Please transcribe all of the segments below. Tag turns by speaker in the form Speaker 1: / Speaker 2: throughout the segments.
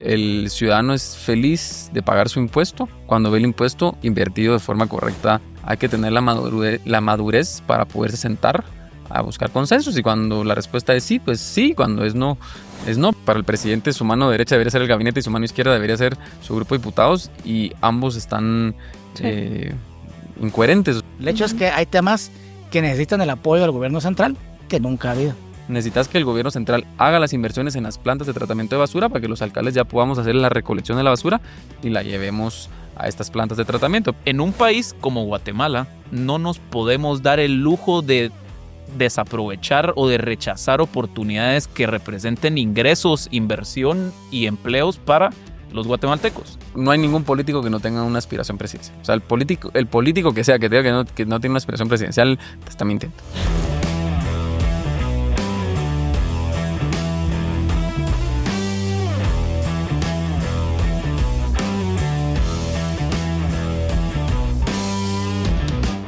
Speaker 1: el ciudadano es feliz de pagar su impuesto cuando ve el impuesto invertido de forma correcta. Hay que tener la madurez para poderse sentar a buscar consensos, y cuando la respuesta es sí, pues sí, cuando es no, es no. Para el presidente, su mano derecha debería ser el gabinete y su mano izquierda debería ser su grupo de diputados, y ambos están incoherentes.
Speaker 2: El hecho es que hay temas que necesitan el apoyo del gobierno central que nunca ha habido.
Speaker 1: Necesitas que el gobierno central haga las inversiones en las plantas de tratamiento de basura para que los alcaldes ya podamos hacer la recolección de la basura y la llevemos a estas plantas de tratamiento.
Speaker 3: En un país como Guatemala no nos podemos dar el lujo de desaprovechar o de rechazar oportunidades que representen ingresos, inversión y empleos para los guatemaltecos.
Speaker 1: No hay ningún político que no tenga una aspiración presidencial. O sea, el político que sea que diga que no tiene una aspiración presidencial te está mintiendo.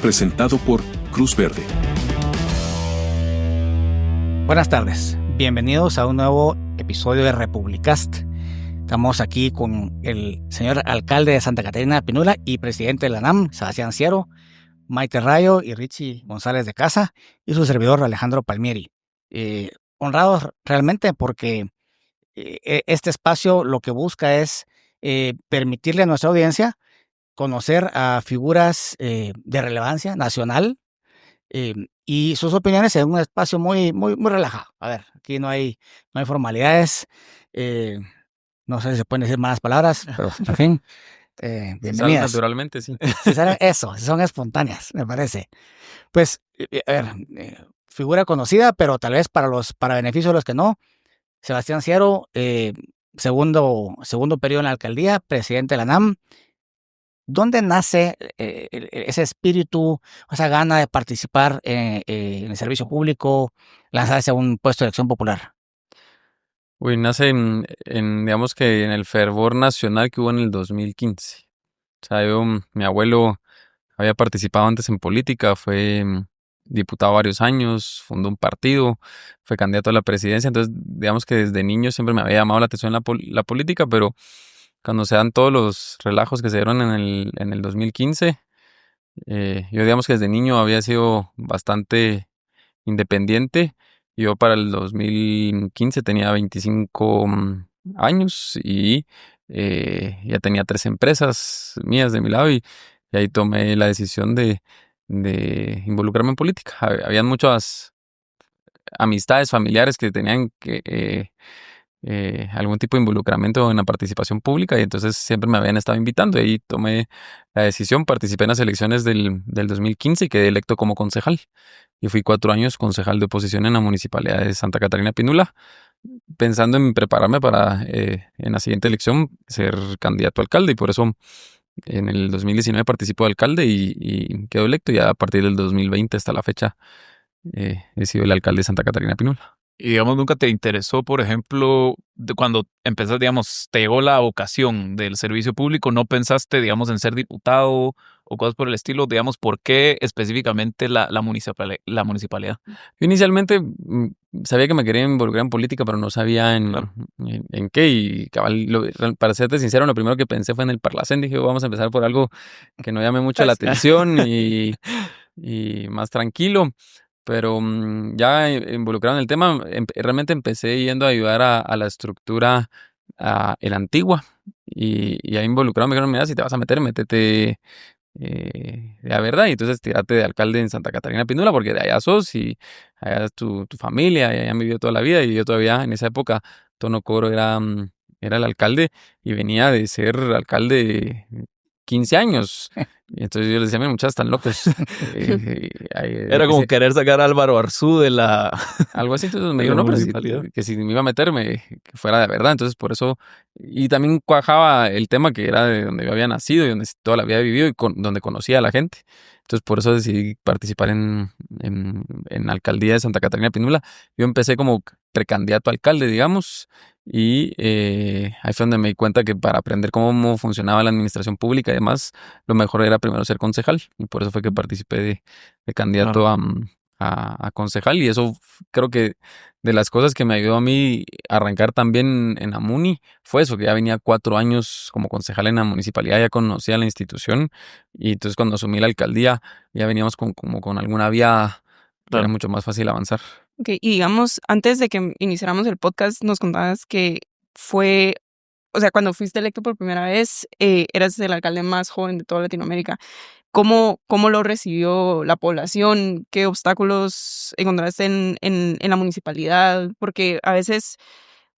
Speaker 4: Presentado por Cruz Verde.
Speaker 2: Buenas tardes, bienvenidos a un nuevo episodio de Republicast. Estamos aquí con el señor alcalde de Santa Catarina Pinula y presidente de la ANAM, Sebastián Ciero, Maite Rayo y Richie González de Casa, y su servidor Alejandro Palmieri. Honrados realmente porque este espacio lo que busca es permitirle a nuestra audiencia conocer a figuras de relevancia nacional y sus opiniones en un espacio muy relajado. A ver, aquí no hay formalidades, no sé si se pueden decir malas palabras, pero en fin, bienvenidas.
Speaker 1: Naturalmente, sí.
Speaker 2: Son espontáneas, me parece. Pues, a ver, figura conocida, pero tal vez para beneficio de los que no. Sebastián Ciero, segundo periodo en la alcaldía, presidente de la ANAM. ¿Dónde nace ese espíritu, esa gana de participar en el servicio público, lanzarse a un puesto de elección popular?
Speaker 1: Nace digamos que en el fervor nacional que hubo en el 2015. O sea, mi abuelo había participado antes en política, fue diputado varios años, fundó un partido, fue candidato a la presidencia. Entonces, digamos que desde niño siempre me había llamado la atención la política, pero cuando se dan todos los relajos que se dieron en el 2015, yo digamos que desde niño había sido bastante independiente. Yo para el 2015 tenía 25 años y ya tenía 3 empresas mías de mi lado, y ahí tomé la decisión de involucrarme en política. Habían muchas amistades familiares que tenían algún tipo de involucramiento en la participación pública, y entonces siempre me habían estado invitando, y ahí tomé la decisión. Participé en las elecciones del 2015 y quedé electo como concejal, y fui 4 años concejal de oposición en la municipalidad de Santa Catarina Pinula, pensando en prepararme para en la siguiente elección ser candidato a alcalde, y por eso en el 2019 participó de alcalde y quedó electo, y a partir del 2020 hasta la fecha he sido el alcalde de Santa Catarina Pinula.
Speaker 3: Y digamos, ¿nunca te interesó, por ejemplo, cuando empezaste, digamos, te llegó la vocación del servicio público, no pensaste, digamos, en ser diputado o cosas por el estilo? Digamos, ¿por qué específicamente la municipalidad?
Speaker 1: Yo inicialmente sabía que me quería involucrar en política, pero no sabía en qué. Y cabal, para serte sincero, lo primero que pensé fue en el Parlacén. Dije, vamos a empezar por algo que no llame mucho la atención y más tranquilo. Pero ya involucrado en el tema, realmente empecé yendo a ayudar a la estructura, en Antigua, y ahí involucrado me dijeron, mira, si te vas a meter, métete la verdad, y entonces tírate de alcalde en Santa Catarina Pinula, porque de allá sos, y allá es tu familia, y allá han vivido toda la vida. Y yo todavía en esa época, Tono Coro era el alcalde, y venía de ser alcalde 15 años. Y entonces yo les decía, mira, muchachos, están locos.
Speaker 3: Era como querer sacar a Álvaro Arzú de la...
Speaker 1: Algo así. Entonces me dijo, no, pero que si me iba a meterme, que fuera de verdad. Entonces por eso, y también cuajaba el tema que era de donde yo había nacido y donde toda la vida he vivido, y donde conocía a la gente. Entonces por eso decidí participar en la alcaldía de Santa Catarina Pinula. Yo empecé como precandidato a alcalde, digamos, y ahí fue donde me di cuenta que para aprender cómo funcionaba la administración pública y demás, lo mejor era primero ser concejal, y por eso fue que participé de candidato a a concejal, y eso creo que de las cosas que me ayudó a mí a arrancar también en la MUNI fue eso, que ya venía 4 años como concejal en la municipalidad, ya conocía la institución, y entonces cuando asumí la alcaldía ya veníamos como con alguna vía, era
Speaker 3: Claro.
Speaker 1: mucho más fácil avanzar.
Speaker 5: Ok, y digamos, antes de que iniciáramos el podcast, nos contabas que fue, o sea, cuando fuiste electo por primera vez, eras el alcalde más joven de toda Latinoamérica. ¿Cómo lo recibió la población? ¿Qué obstáculos encontraste en la municipalidad? Porque a veces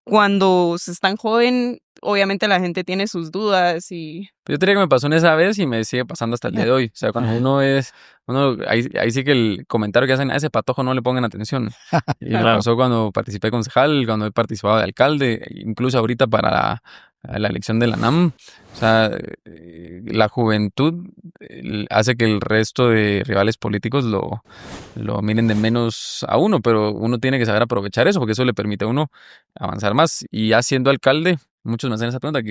Speaker 5: cuando se es tan joven, obviamente la gente tiene sus dudas y...
Speaker 1: Yo diría que me pasó en esa vez y me sigue pasando hasta el día de hoy. O sea, cuando ahí sí que el comentario que hacen a ese patojo no le pongan atención. Y me
Speaker 3: Claro.
Speaker 1: pasó cuando participé de concejal, cuando he participado de alcalde, incluso ahorita para la elección de la NAM. O sea, la juventud hace que el resto de rivales políticos lo miren de menos a uno, pero uno tiene que saber aprovechar eso, porque eso le permite a uno avanzar más. Y ya siendo alcalde, muchos me hacen esa pregunta,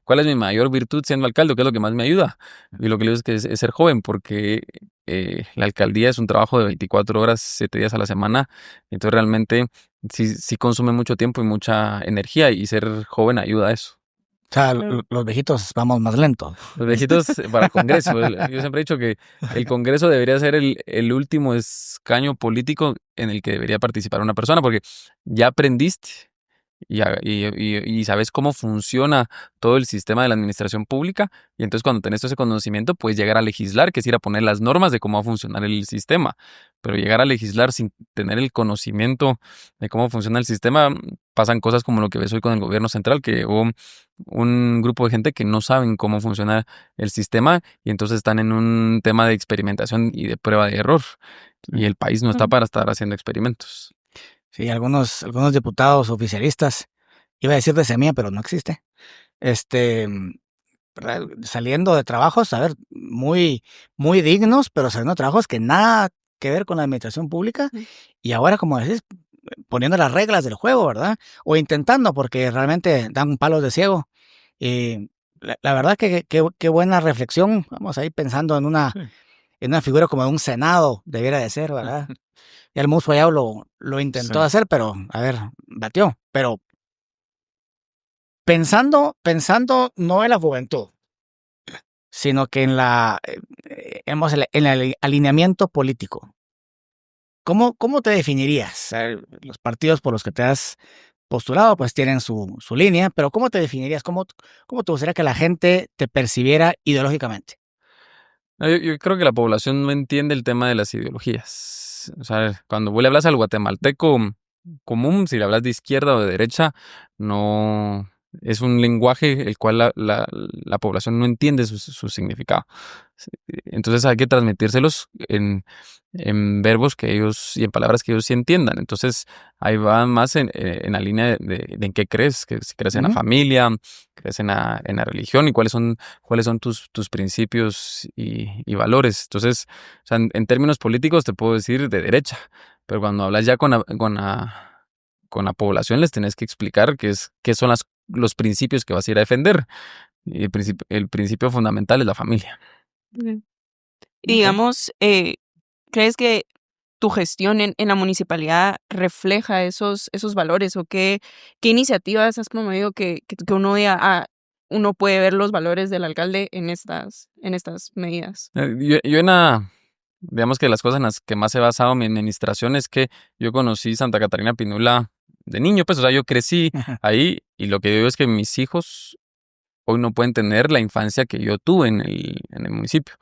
Speaker 1: ¿cuál es mi mayor virtud siendo alcalde? ¿Qué es lo que más me ayuda? Y lo que le digo es que es ser joven, porque la alcaldía es un trabajo de 24 horas, 7 días a la semana. Entonces realmente sí consume mucho tiempo y mucha energía, y ser joven ayuda a eso.
Speaker 2: O sea,
Speaker 5: Claro.
Speaker 2: los viejitos vamos más lento.
Speaker 1: Los viejitos para el Congreso. Yo siempre he dicho que el Congreso debería ser el último escaño político en el que debería participar una persona, porque ya aprendiste y sabes cómo funciona todo el sistema de la administración pública, y entonces cuando tenés todo ese conocimiento puedes llegar a legislar, que es ir a poner las normas de cómo va a funcionar el sistema. Pero llegar a legislar sin tener el conocimiento de cómo funciona el sistema, pasan cosas como lo que ves hoy con el gobierno central, que hubo un grupo de gente que no saben cómo funciona el sistema, y entonces están en un tema de experimentación y de prueba de error, y el país no está para estar haciendo experimentos.
Speaker 2: Sí, algunos diputados oficialistas, iba a decir de semilla, pero no existe. Saliendo de trabajos, a ver, muy dignos, pero saliendo de trabajos que nada que ver con la administración pública, y ahora, como decís, poniendo las reglas del juego, ¿verdad? O intentando, porque realmente dan palos de ciego. Y la verdad que qué buena reflexión. Vamos ahí pensando en una figura como de un senado, debiera de ser, ¿verdad? Ya el Musco ya lo intentó
Speaker 3: Sí.
Speaker 2: hacer, pero, a ver, batió. Pero pensando no en la juventud, sino que en en el alineamiento político. ¿Cómo te definirías? Los partidos por los que te has postulado pues tienen su línea, pero ¿cómo te definirías? ¿Cómo te gustaría que la gente te percibiera ideológicamente?
Speaker 1: No, yo creo que la población no entiende el tema de las ideologías. O sea, cuando vos le hablas al guatemalteco común, si le hablas de izquierda o de derecha, no es un lenguaje el cual la población no entiende su significado. Entonces hay que transmitírselos en verbos que ellos y en palabras que ellos sí entiendan. Entonces ahí va más en la línea de en qué crees, que si crees en la familia, crees en la religión, y cuáles son tus principios y valores. Entonces, o sea, en términos políticos te puedo decir de derecha, pero cuando hablas ya con la población les tenés que explicar qué son los principios que vas a ir a defender. Y el principio fundamental es la familia.
Speaker 5: Y digamos, ¿crees que tu gestión en la municipalidad refleja esos valores? ¿O qué iniciativas has promovido que uno diga, uno puede ver los valores del alcalde en estas medidas?
Speaker 1: Digamos que las cosas en las que más he basado mi administración es que yo conocí Santa Catarina Pinula de niño, pues, o sea, yo crecí ahí, y lo que digo es que mis hijos hoy no pueden tener la infancia que yo tuve en el municipio.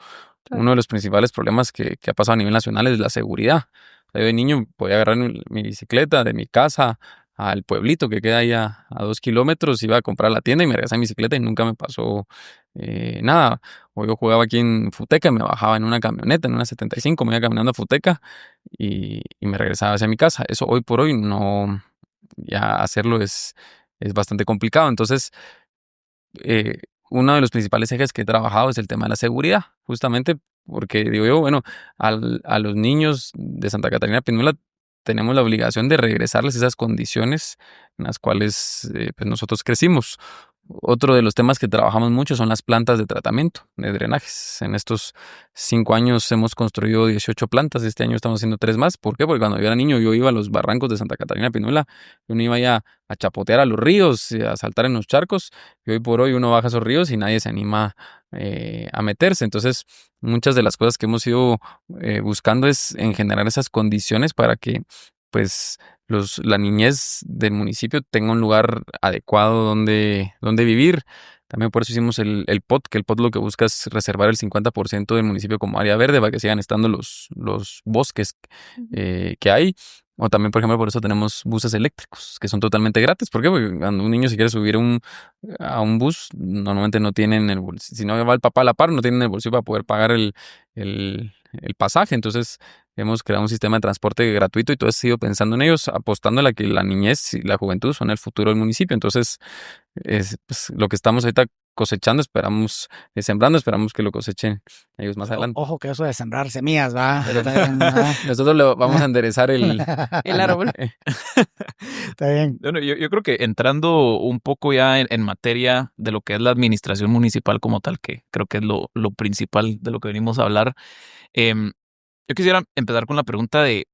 Speaker 5: Claro.
Speaker 1: Uno de los principales problemas que ha pasado a nivel nacional es la seguridad. O sea, yo de niño podía agarrar mi bicicleta de mi casa al pueblito que queda ahí a 2 kilómetros, iba a comprar a la tienda y me regresaba en bicicleta y nunca me pasó nada. O yo jugaba aquí en Futeca y me bajaba en una camioneta, en una 75, me iba caminando a Futeca y me regresaba hacia mi casa. Eso hoy por hoy no, ya hacerlo es bastante complicado. Entonces, uno de los principales ejes que he trabajado es el tema de la seguridad, justamente porque digo yo, bueno, a los niños de Santa Catarina Pinula tenemos la obligación de regresarles esas condiciones en las cuales pues nosotros crecimos. Otro de los temas que trabajamos mucho son las plantas de tratamiento, de drenajes. En estos 5 años hemos construido 18 plantas, este año estamos haciendo 3 más. ¿Por qué? Porque cuando yo era niño yo iba a los barrancos de Santa Catarina Pinula, uno iba allá a chapotear a los ríos, a saltar en los charcos, y hoy por hoy uno baja a esos ríos y nadie se anima a meterse. Entonces, muchas de las cosas que hemos ido buscando es en generar esas condiciones para que pues la niñez del municipio tenga un lugar adecuado donde vivir. También por eso hicimos el POT, que el POT lo que busca es reservar el 50% del municipio como área verde para que sigan estando los bosques que hay. O también, por ejemplo, por eso tenemos buses eléctricos, que son totalmente gratis. ¿Por qué? Porque cuando un niño se quiere subir a un bus, normalmente no tienen el bolsillo. Si no va el papá a la par, no tienen el bolsillo para poder pagar el pasaje. Entonces, hemos creado un sistema de transporte gratuito y todo eso ha sido pensando en ellos, apostando a que la niñez y la juventud son el futuro del municipio. Entonces, pues, lo que estamos ahorita cosechando, sembrando, esperamos que lo cosechen ellos más adelante.
Speaker 2: Ojo que eso de sembrar semillas, va.
Speaker 1: Nosotros le vamos a enderezar el
Speaker 5: árbol.
Speaker 2: Está bien.
Speaker 3: Bueno, yo creo que entrando un poco ya en materia de lo que es la administración municipal como tal, que creo que es lo principal de lo que venimos a hablar, yo quisiera empezar con la pregunta de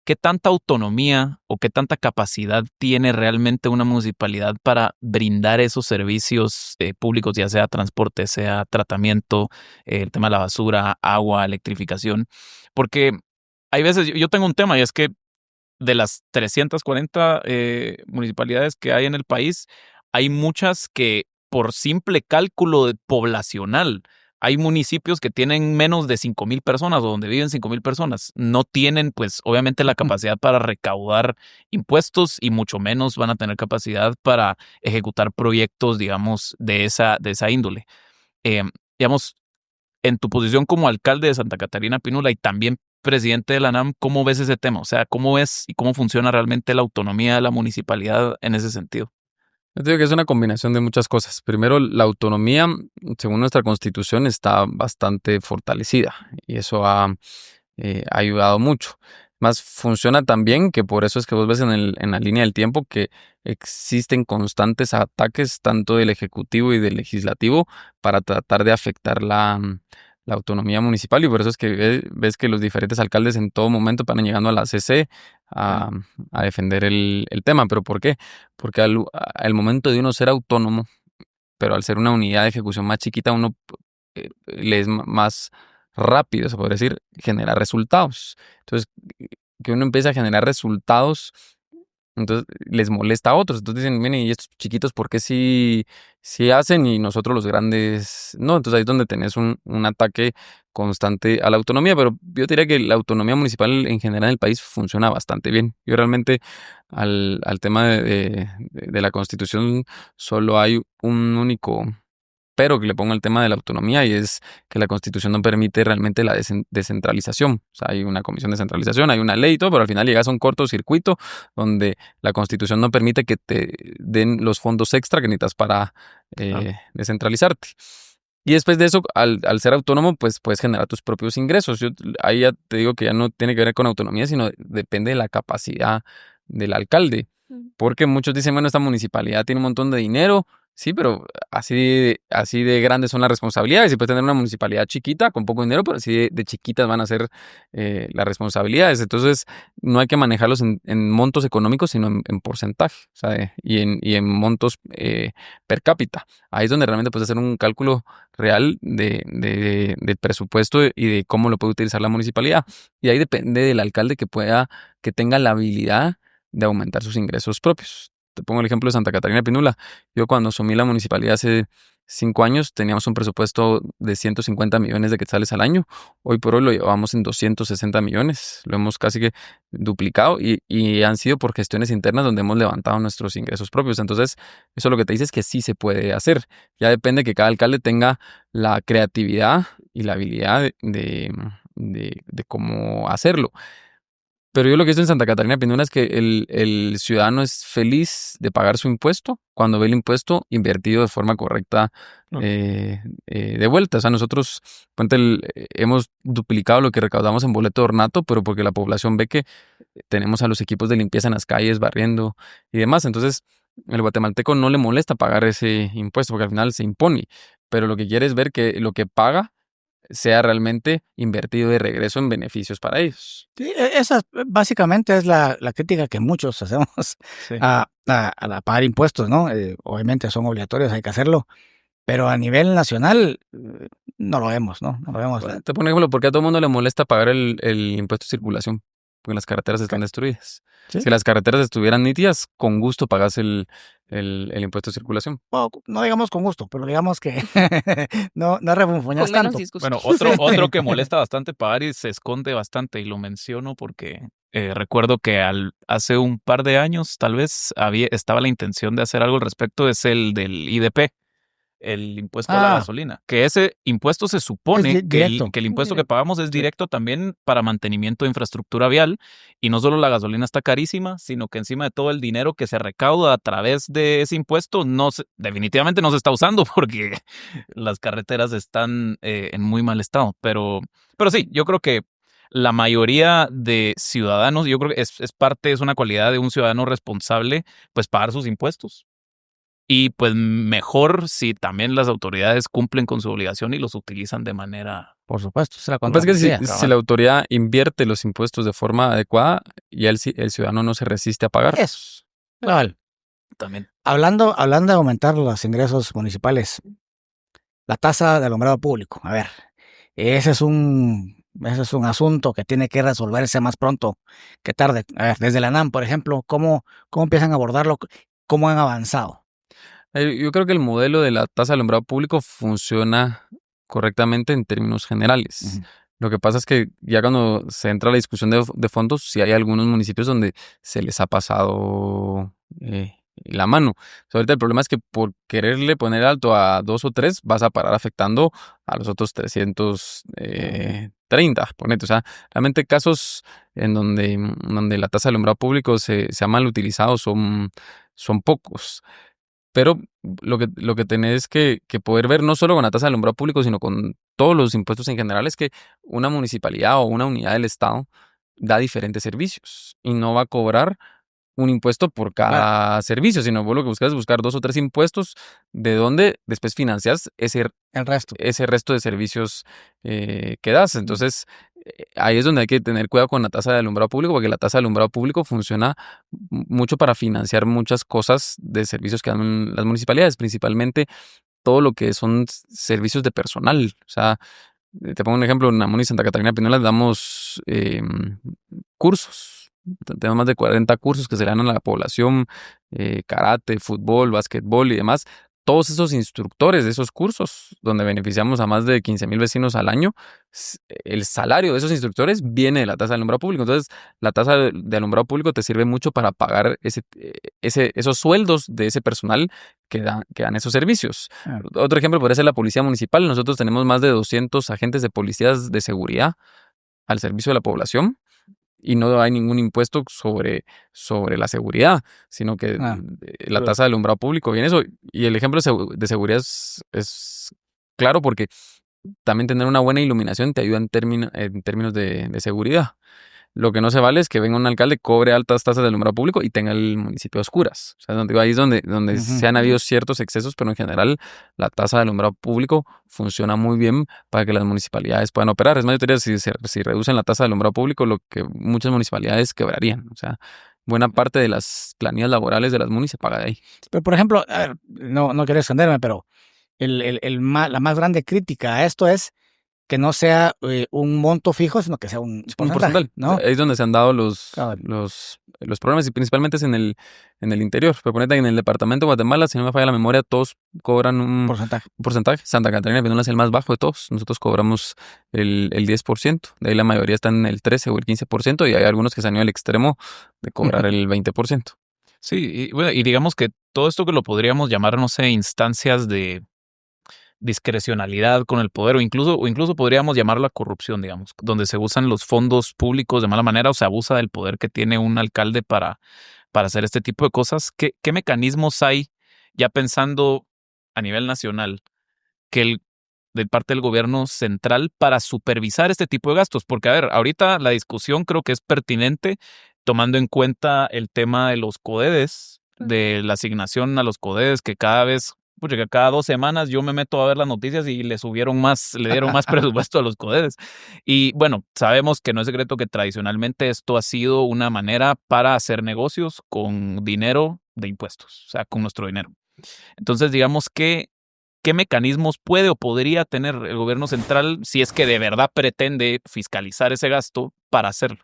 Speaker 3: ¿qué tanta autonomía o qué tanta capacidad tiene realmente una municipalidad para brindar esos servicios públicos, ya sea transporte, sea tratamiento, el tema de la basura, agua, electrificación? Porque hay veces, yo tengo un tema y es que de las 340 municipalidades que hay en el país, hay muchas que por simple cálculo poblacional, hay municipios que tienen menos de 5,000 personas o donde viven 5,000 personas. No tienen, pues, obviamente la capacidad para recaudar impuestos y mucho menos van a tener capacidad para ejecutar proyectos, digamos, de esa índole. Digamos, en tu posición como alcalde de Santa Catarina Pinula y también presidente de la NAM, ¿cómo ves ese tema? O sea, ¿cómo ves y cómo funciona realmente la autonomía de la municipalidad en ese sentido?
Speaker 1: Yo te digo que es una combinación de muchas cosas. Primero, la autonomía, según nuestra constitución, está bastante fortalecida y eso ha ayudado mucho. Más funciona también que por eso es que vos ves en la línea del tiempo que existen constantes ataques tanto del Ejecutivo y del Legislativo para tratar de afectar la autonomía municipal, y por eso es que ves que los diferentes alcaldes en todo momento van llegando a la CC a defender el tema. ¿Pero por qué? Porque al momento de uno ser autónomo, pero al ser una unidad de ejecución más chiquita, uno le es más rápido, se podría decir, generar resultados. Entonces, que uno empiece a generar resultados, entonces les molesta a otros. Entonces dicen, miren, y estos chiquitos, ¿por qué sí hacen y nosotros los grandes no? Entonces ahí es donde tenés un ataque constante a la autonomía. Pero yo diría que la autonomía municipal en general en el país funciona bastante bien. Yo realmente al tema de la Constitución solo hay un único pero que le pongo el tema de la autonomía, y es que la Constitución no permite realmente la descentralización. O sea, hay una comisión de descentralización, hay una ley y todo, pero al final llegas a un cortocircuito donde la Constitución no permite que te den los fondos extra que necesitas para descentralizarte. Y después de eso, al ser autónomo, pues puedes generar tus propios ingresos. Yo ahí ya te digo que ya no tiene que ver con autonomía, sino depende de la capacidad del alcalde. Porque muchos dicen, bueno, esta municipalidad tiene un montón de dinero. Sí, pero así de grandes son las responsabilidades. Y puedes tener una municipalidad chiquita con poco dinero, pero así de chiquitas van a ser las responsabilidades. Entonces, no hay que manejarlos en montos económicos, sino en porcentaje, o sea, y en montos per cápita. Ahí es donde realmente puedes hacer un cálculo real del presupuesto y de cómo lo puede utilizar la municipalidad. Y ahí depende del alcalde que tenga la habilidad de aumentar sus ingresos propios. Te pongo el ejemplo de Santa Catarina Pinula. Yo cuando asumí la municipalidad hace 5 años teníamos un presupuesto de 150 millones de quetzales al año. Hoy por hoy lo llevamos en 260 millones. Lo hemos casi que duplicado y han sido por gestiones internas donde hemos levantado nuestros ingresos propios. Entonces, eso lo que te dice es que sí se puede hacer. Ya depende que cada alcalde tenga la creatividad y la habilidad de cómo hacerlo. Pero yo lo que he visto en Santa Catarina Pinula es que el ciudadano es feliz de pagar su impuesto cuando ve el impuesto invertido de forma correcta de vuelta. O sea, nosotros hemos duplicado lo que recaudamos en boleto de ornato, pero porque la población ve que tenemos a los equipos de limpieza en las calles barriendo y demás. Entonces, el guatemalteco no le molesta pagar ese impuesto porque al final se impone, pero lo que quiere es ver que lo que paga sea realmente invertido de regreso en beneficios para ellos.
Speaker 2: Sí, esa básicamente es la crítica que muchos hacemos
Speaker 3: Sí.
Speaker 2: a pagar impuestos, ¿no? Obviamente son obligatorios, hay que hacerlo, pero a nivel nacional no lo vemos, ¿no? No lo vemos.
Speaker 1: Bueno, te pongo un ejemplo, ¿por qué a todo el mundo le molesta pagar el impuesto de circulación? Porque las carreteras están destruidas.
Speaker 2: ¿Sí?
Speaker 1: Si las carreteras estuvieran nítidas, con gusto pagas el impuesto de circulación.
Speaker 2: Bueno, no digamos con gusto, pero digamos que no refunfuñas
Speaker 5: Con menos
Speaker 2: tanto.
Speaker 5: discusión.
Speaker 3: Bueno, otro que molesta bastante pagar y se esconde bastante, y lo menciono porque recuerdo que hace un par de años tal vez estaba la intención de hacer algo al respecto, es el del IDP, el impuesto a la gasolina, que ese impuesto se supone
Speaker 2: Es directo.
Speaker 3: que el impuesto que
Speaker 5: Directo.
Speaker 3: pagamos es directo también para mantenimiento de infraestructura vial, y no solo la gasolina está carísima, sino que encima de todo el dinero que se recauda a través de ese impuesto definitivamente no se está usando porque las carreteras están en muy mal estado. Pero sí, yo creo que la mayoría de ciudadanos, yo creo que es una cualidad de un ciudadano responsable, pues pagar sus impuestos. Y pues mejor si también las autoridades cumplen con su obligación y los utilizan de manera...
Speaker 2: Por supuesto, es la
Speaker 1: Lo que pasa es que
Speaker 2: contrapartida.
Speaker 1: si la autoridad invierte los impuestos de forma adecuada, ya el ciudadano no se resiste a pagar.
Speaker 2: Eso. Cabal.
Speaker 3: También.
Speaker 2: Hablando de aumentar los ingresos municipales, la tasa de alumbrado público. A ver, ese es un asunto que tiene que resolverse más pronto que tarde. A ver, desde la NAM, por ejemplo, ¿cómo empiezan a abordarlo? ¿Cómo han avanzado?
Speaker 1: Yo creo que el modelo de la tasa de alumbrado público funciona correctamente en términos generales.
Speaker 2: Ujú.
Speaker 1: Lo que pasa es que ya cuando se entra a la discusión de fondos, sí hay algunos municipios donde se les ha pasado la mano. Ahorita el problema es que por quererle poner alto a 2 o 3 vas a parar afectando a los otros 330, ponete. O sea, realmente casos en donde la tasa de alumbrado público se ha mal utilizado son pocos. Pero lo que tenés que poder ver no solo con la tasa de alumbrado público, sino con todos los impuestos en general, es que una municipalidad o una unidad del Estado da diferentes servicios y no va a cobrar un impuesto por cada servicio, sino vos lo que buscas es buscar 2 o 3 impuestos de donde después financias
Speaker 2: El resto.
Speaker 1: ese resto de servicios que das. Entonces, ahí es donde hay que tener cuidado con la tasa de alumbrado público, porque la tasa de alumbrado público funciona mucho para financiar muchas cosas de servicios que dan las municipalidades, principalmente todo lo que son servicios de personal. O sea, te pongo un ejemplo, en Amón y Santa Catarina Pinula damos cursos. Tenemos más de 40 cursos que se le dan a la población, karate, fútbol, básquetbol y demás. Todos esos instructores de esos cursos, donde beneficiamos a más de 15,000 vecinos al año, el salario de esos instructores viene de la tasa de alumbrado público. Entonces, la tasa de alumbrado público te sirve mucho para pagar esos sueldos de ese personal que dan esos servicios.
Speaker 2: Ah.
Speaker 1: Otro ejemplo podría ser la policía municipal. Nosotros tenemos más de 200 agentes de policías de seguridad al servicio de la población y no hay ningún impuesto sobre la seguridad, sino que la tasa de alumbrado público viene eso. Y el ejemplo de seguridad es claro porque también tener una buena iluminación te ayuda en términos de seguridad. Lo que no se vale es que venga un alcalde, cobre altas tasas de alumbrado público y tenga el municipio a oscuras. O sea, ahí es donde se han habido ciertos excesos, pero en general la tasa de alumbrado público funciona muy bien para que las municipalidades puedan operar. Es más, yo diría, si reducen la tasa de alumbrado público, lo que muchas municipalidades quebrarían. O sea, buena parte de las planillas laborales de las municipalidades se paga de ahí.
Speaker 2: Pero, por ejemplo, a ver, no quiero extenderme, pero la más grande crítica a esto es que no sea un monto fijo, sino que sea un porcentaje, ¿no?
Speaker 1: Ahí es donde se han dado los
Speaker 2: Cabal.
Speaker 1: problemas y principalmente es en el interior. Pero ponete en el departamento de Guatemala, si no me falla la memoria, todos cobran un porcentaje. Santa Catarina Pinula es el más bajo de todos. Nosotros cobramos el 10%. De ahí la mayoría están en el 13 o el 15% y hay algunos que se han ido al extremo de cobrar el 20%.
Speaker 3: Sí, y digamos que todo esto que lo podríamos llamar, no sé, instancias de discrecionalidad con el poder o incluso podríamos llamarlo la corrupción, digamos, donde se usan los fondos públicos de mala manera o se abusa del poder que tiene un alcalde para hacer este tipo de cosas. ¿Qué mecanismos hay, ya pensando a nivel nacional, de parte del gobierno central para supervisar este tipo de gastos? Porque, a ver, ahorita la discusión creo que es pertinente tomando en cuenta el tema de los CODEDES de la asignación a los CODES, que cada vez, porque cada 2 semanas yo me meto a ver las noticias y le dieron más presupuesto a los CODES. Y bueno, sabemos que no es secreto que tradicionalmente esto ha sido una manera para hacer negocios con dinero de impuestos, o sea, con nuestro dinero. Entonces, digamos que, ¿qué mecanismos puede o podría tener el gobierno central si es que de verdad pretende fiscalizar ese gasto para hacerlo?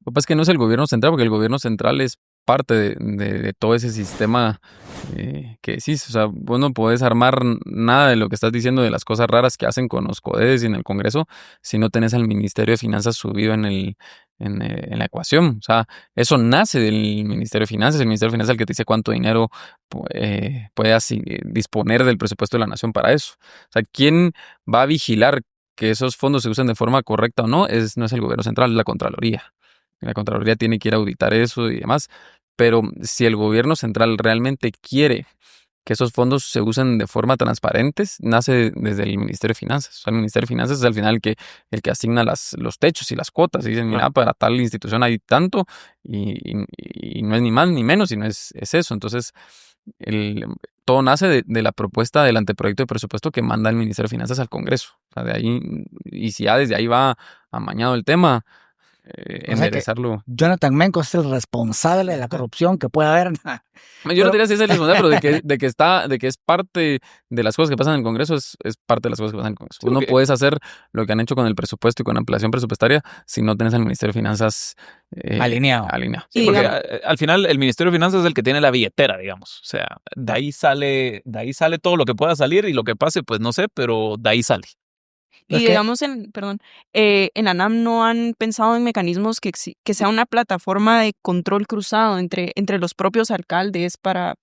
Speaker 1: Lo que pasa es que no es el gobierno central, porque el gobierno central es parte de todo ese sistema que decís. O sea, vos no podés armar nada de lo que estás diciendo de las cosas raras que hacen con los CODES y en el Congreso si no tenés al Ministerio de Finanzas subido en la ecuación. O sea, eso nace del Ministerio de Finanzas. El Ministerio de Finanzas es el que te dice cuánto dinero puede disponer del presupuesto de la nación para eso. O sea, ¿quién va a vigilar que esos fondos se usen de forma correcta o no? No es el gobierno central, es la Contraloría. La Contraloría tiene que ir a auditar eso y demás. Pero si el gobierno central realmente quiere que esos fondos se usen de forma transparente, nace desde el Ministerio de Finanzas. O sea, el Ministerio de Finanzas es al final el que asigna los techos y las cuotas. Y dicen, mira, para tal institución hay tanto y no es ni más ni menos, sino es eso. Entonces, todo nace de la propuesta del anteproyecto de presupuesto que manda el Ministerio de Finanzas al Congreso. O sea, de ahí, y si ya desde ahí va amañado el tema,
Speaker 2: O sea que
Speaker 1: enderezarlo.
Speaker 2: Jonathan Menco es el responsable de la corrupción que puede haber.
Speaker 1: Yo no diría si es el responsable, pero de que es parte de las cosas que pasan en el Congreso, es parte de las cosas que pasan en el Congreso.
Speaker 3: Sí,
Speaker 1: Vos no
Speaker 3: porque-
Speaker 1: puedes hacer lo que han hecho con el presupuesto y con la ampliación presupuestaria si no tenés al Ministerio de Finanzas
Speaker 2: Alineado.
Speaker 1: alineado.
Speaker 3: Sí,
Speaker 5: Y
Speaker 3: porque
Speaker 5: digamos-
Speaker 3: al final el Ministerio de Finanzas es el que tiene la billetera, digamos. O sea, de ahí sale todo lo que pueda salir y lo que pase, pues no sé, pero de ahí sale.
Speaker 2: Es
Speaker 5: Y
Speaker 2: que-
Speaker 5: digamos, en ANAM no han pensado en mecanismos que sea una plataforma de control cruzado entre los propios alcaldes para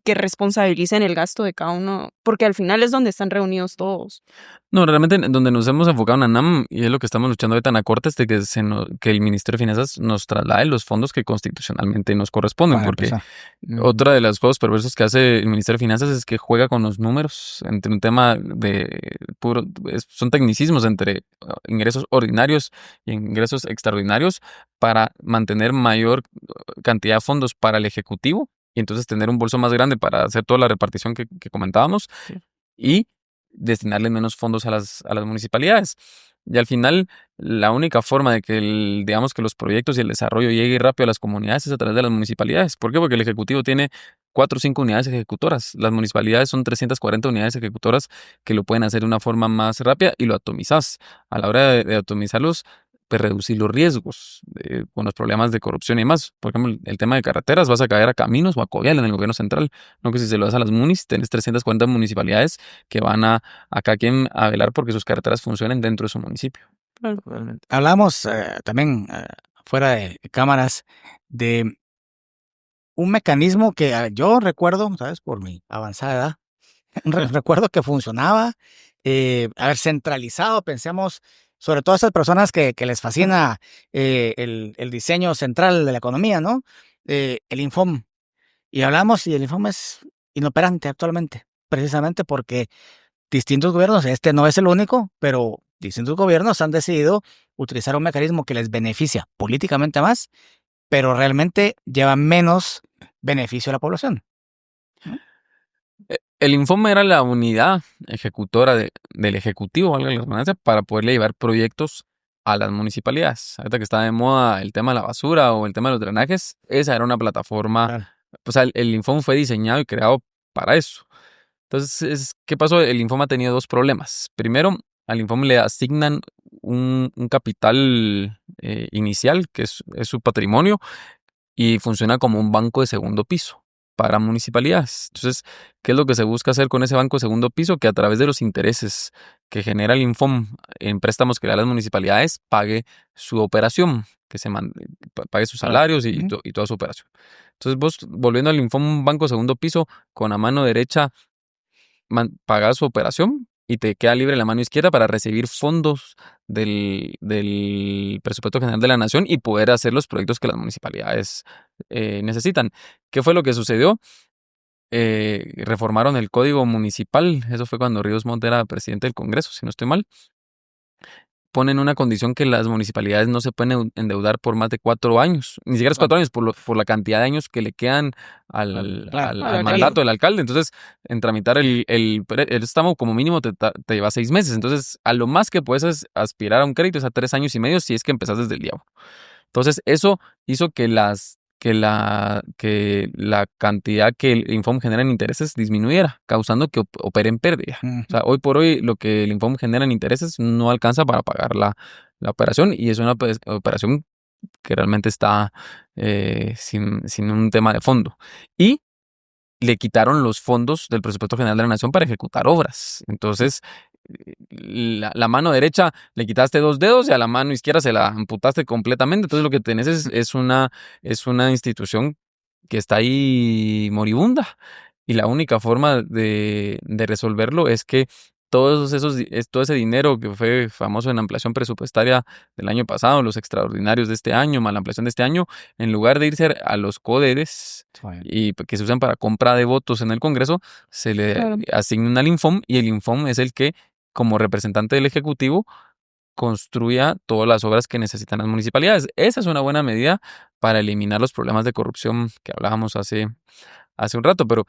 Speaker 5: que responsabilicen el gasto de cada uno, porque al final es donde están reunidos todos.
Speaker 1: No, realmente en donde nos hemos enfocado en ANAM, y es lo que estamos luchando ahorita en la Corte, es de que el Ministerio de Finanzas nos traslade los fondos que constitucionalmente nos corresponden,
Speaker 2: Para
Speaker 1: porque
Speaker 2: empezar.
Speaker 1: otra de las juegos perversos que hace el Ministerio de Finanzas es que juega con los números entre un tema son tecnicismos entre ingresos ordinarios y ingresos extraordinarios para mantener mayor cantidad de fondos para el Ejecutivo y entonces tener un bolso más grande para hacer toda la repartición que comentábamos y destinarle menos fondos a las municipalidades. Y al final, la única forma de que digamos que los proyectos y el desarrollo llegue rápido a las comunidades es a través de las municipalidades. ¿Por qué? Porque el Ejecutivo tiene 4 o 5 unidades ejecutoras. Las municipalidades son 340 unidades ejecutoras que lo pueden hacer de una forma más rápida y lo atomizás. A la hora de atomizarlos, pues reducir los riesgos con los problemas de corrupción y demás. Por ejemplo, el tema de carreteras, vas a caer a Caminos o a Covial en el gobierno central. No que si se lo das a las munis, tenés 340 municipalidades que van a cada quien a velar porque sus carreteras funcionen dentro de su municipio.
Speaker 3: Totalmente.
Speaker 2: Hablamos también fuera de cámaras de un mecanismo que yo recuerdo, ¿sabes? Por mi avanzada edad, recuerdo que funcionaba, haber centralizado, pensemos, sobre todo a esas personas que les fascina el diseño central de la economía, ¿no? El Infom. Y hablamos y el Infom es inoperante actualmente, precisamente porque distintos gobiernos, este no es el único, pero distintos gobiernos han decidido utilizar un mecanismo que les beneficia políticamente más, pero realmente lleva menos beneficio a la población.
Speaker 1: El Infome era la unidad ejecutora del Ejecutivo, valga la redundancia, para poderle llevar proyectos a las municipalidades. Ahorita que está de moda el tema de la basura o el tema de los drenajes, esa era una plataforma.
Speaker 2: Claro.
Speaker 1: O sea, el Infome fue diseñado y creado para eso. Entonces, ¿qué pasó? El Infome ha tenido 2 problemas. Primero, al Infome le asignan un capital inicial, que es su patrimonio, y funciona como un banco de segundo piso para municipalidades. Entonces, ¿qué es lo que se busca hacer con ese banco de segundo piso? Que a través de los intereses que genera el Infom en préstamos que da las municipalidades, pague su operación, pague sus salarios y toda su operación. Entonces, vos, volviendo al Infom, un banco de segundo piso, con la mano derecha pagas su operación y te queda libre la mano izquierda para recibir fondos del presupuesto general de la nación y poder hacer los proyectos que las municipalidades necesitan. ¿Qué fue lo que sucedió? Reformaron el código municipal. Eso fue cuando Ríos Montt era presidente del Congreso, si no estoy mal. ponen una condición que las municipalidades no se pueden endeudar por más de 4 años, ni siquiera es 4 años, por la cantidad de años que le quedan al mandato del alcalde. Entonces, en tramitar el préstamo como mínimo te lleva 6 meses. Entonces, a lo más que puedes aspirar a un crédito es a 3 años y medio si es que empezás desde el día 1. Entonces, eso hizo que la cantidad que el Infom genera en intereses disminuyera, causando que opere en pérdida. O sea, hoy por hoy lo que el Infom genera en intereses no alcanza para pagar la operación, y es una operación que realmente está sin un tema de fondo. Y le quitaron los fondos del presupuesto general de la nación para ejecutar obras. Entonces, la mano derecha le quitaste 2 dedos y a la mano izquierda se la amputaste completamente. Entonces, lo que tenés es una institución que está ahí moribunda. Y la única forma de resolverlo es que todo ese dinero que fue famoso en la ampliación presupuestaria del año pasado, los extraordinarios de este año, más la ampliación de este año, en lugar de irse a los CODERES y que se usan para compra de votos en el Congreso, se le asignan al Infom, y el Infom es el que, como representante del Ejecutivo, construya todas las obras que necesitan las municipalidades. Esa es una buena medida para eliminar los problemas de corrupción que hablábamos hace un rato, pero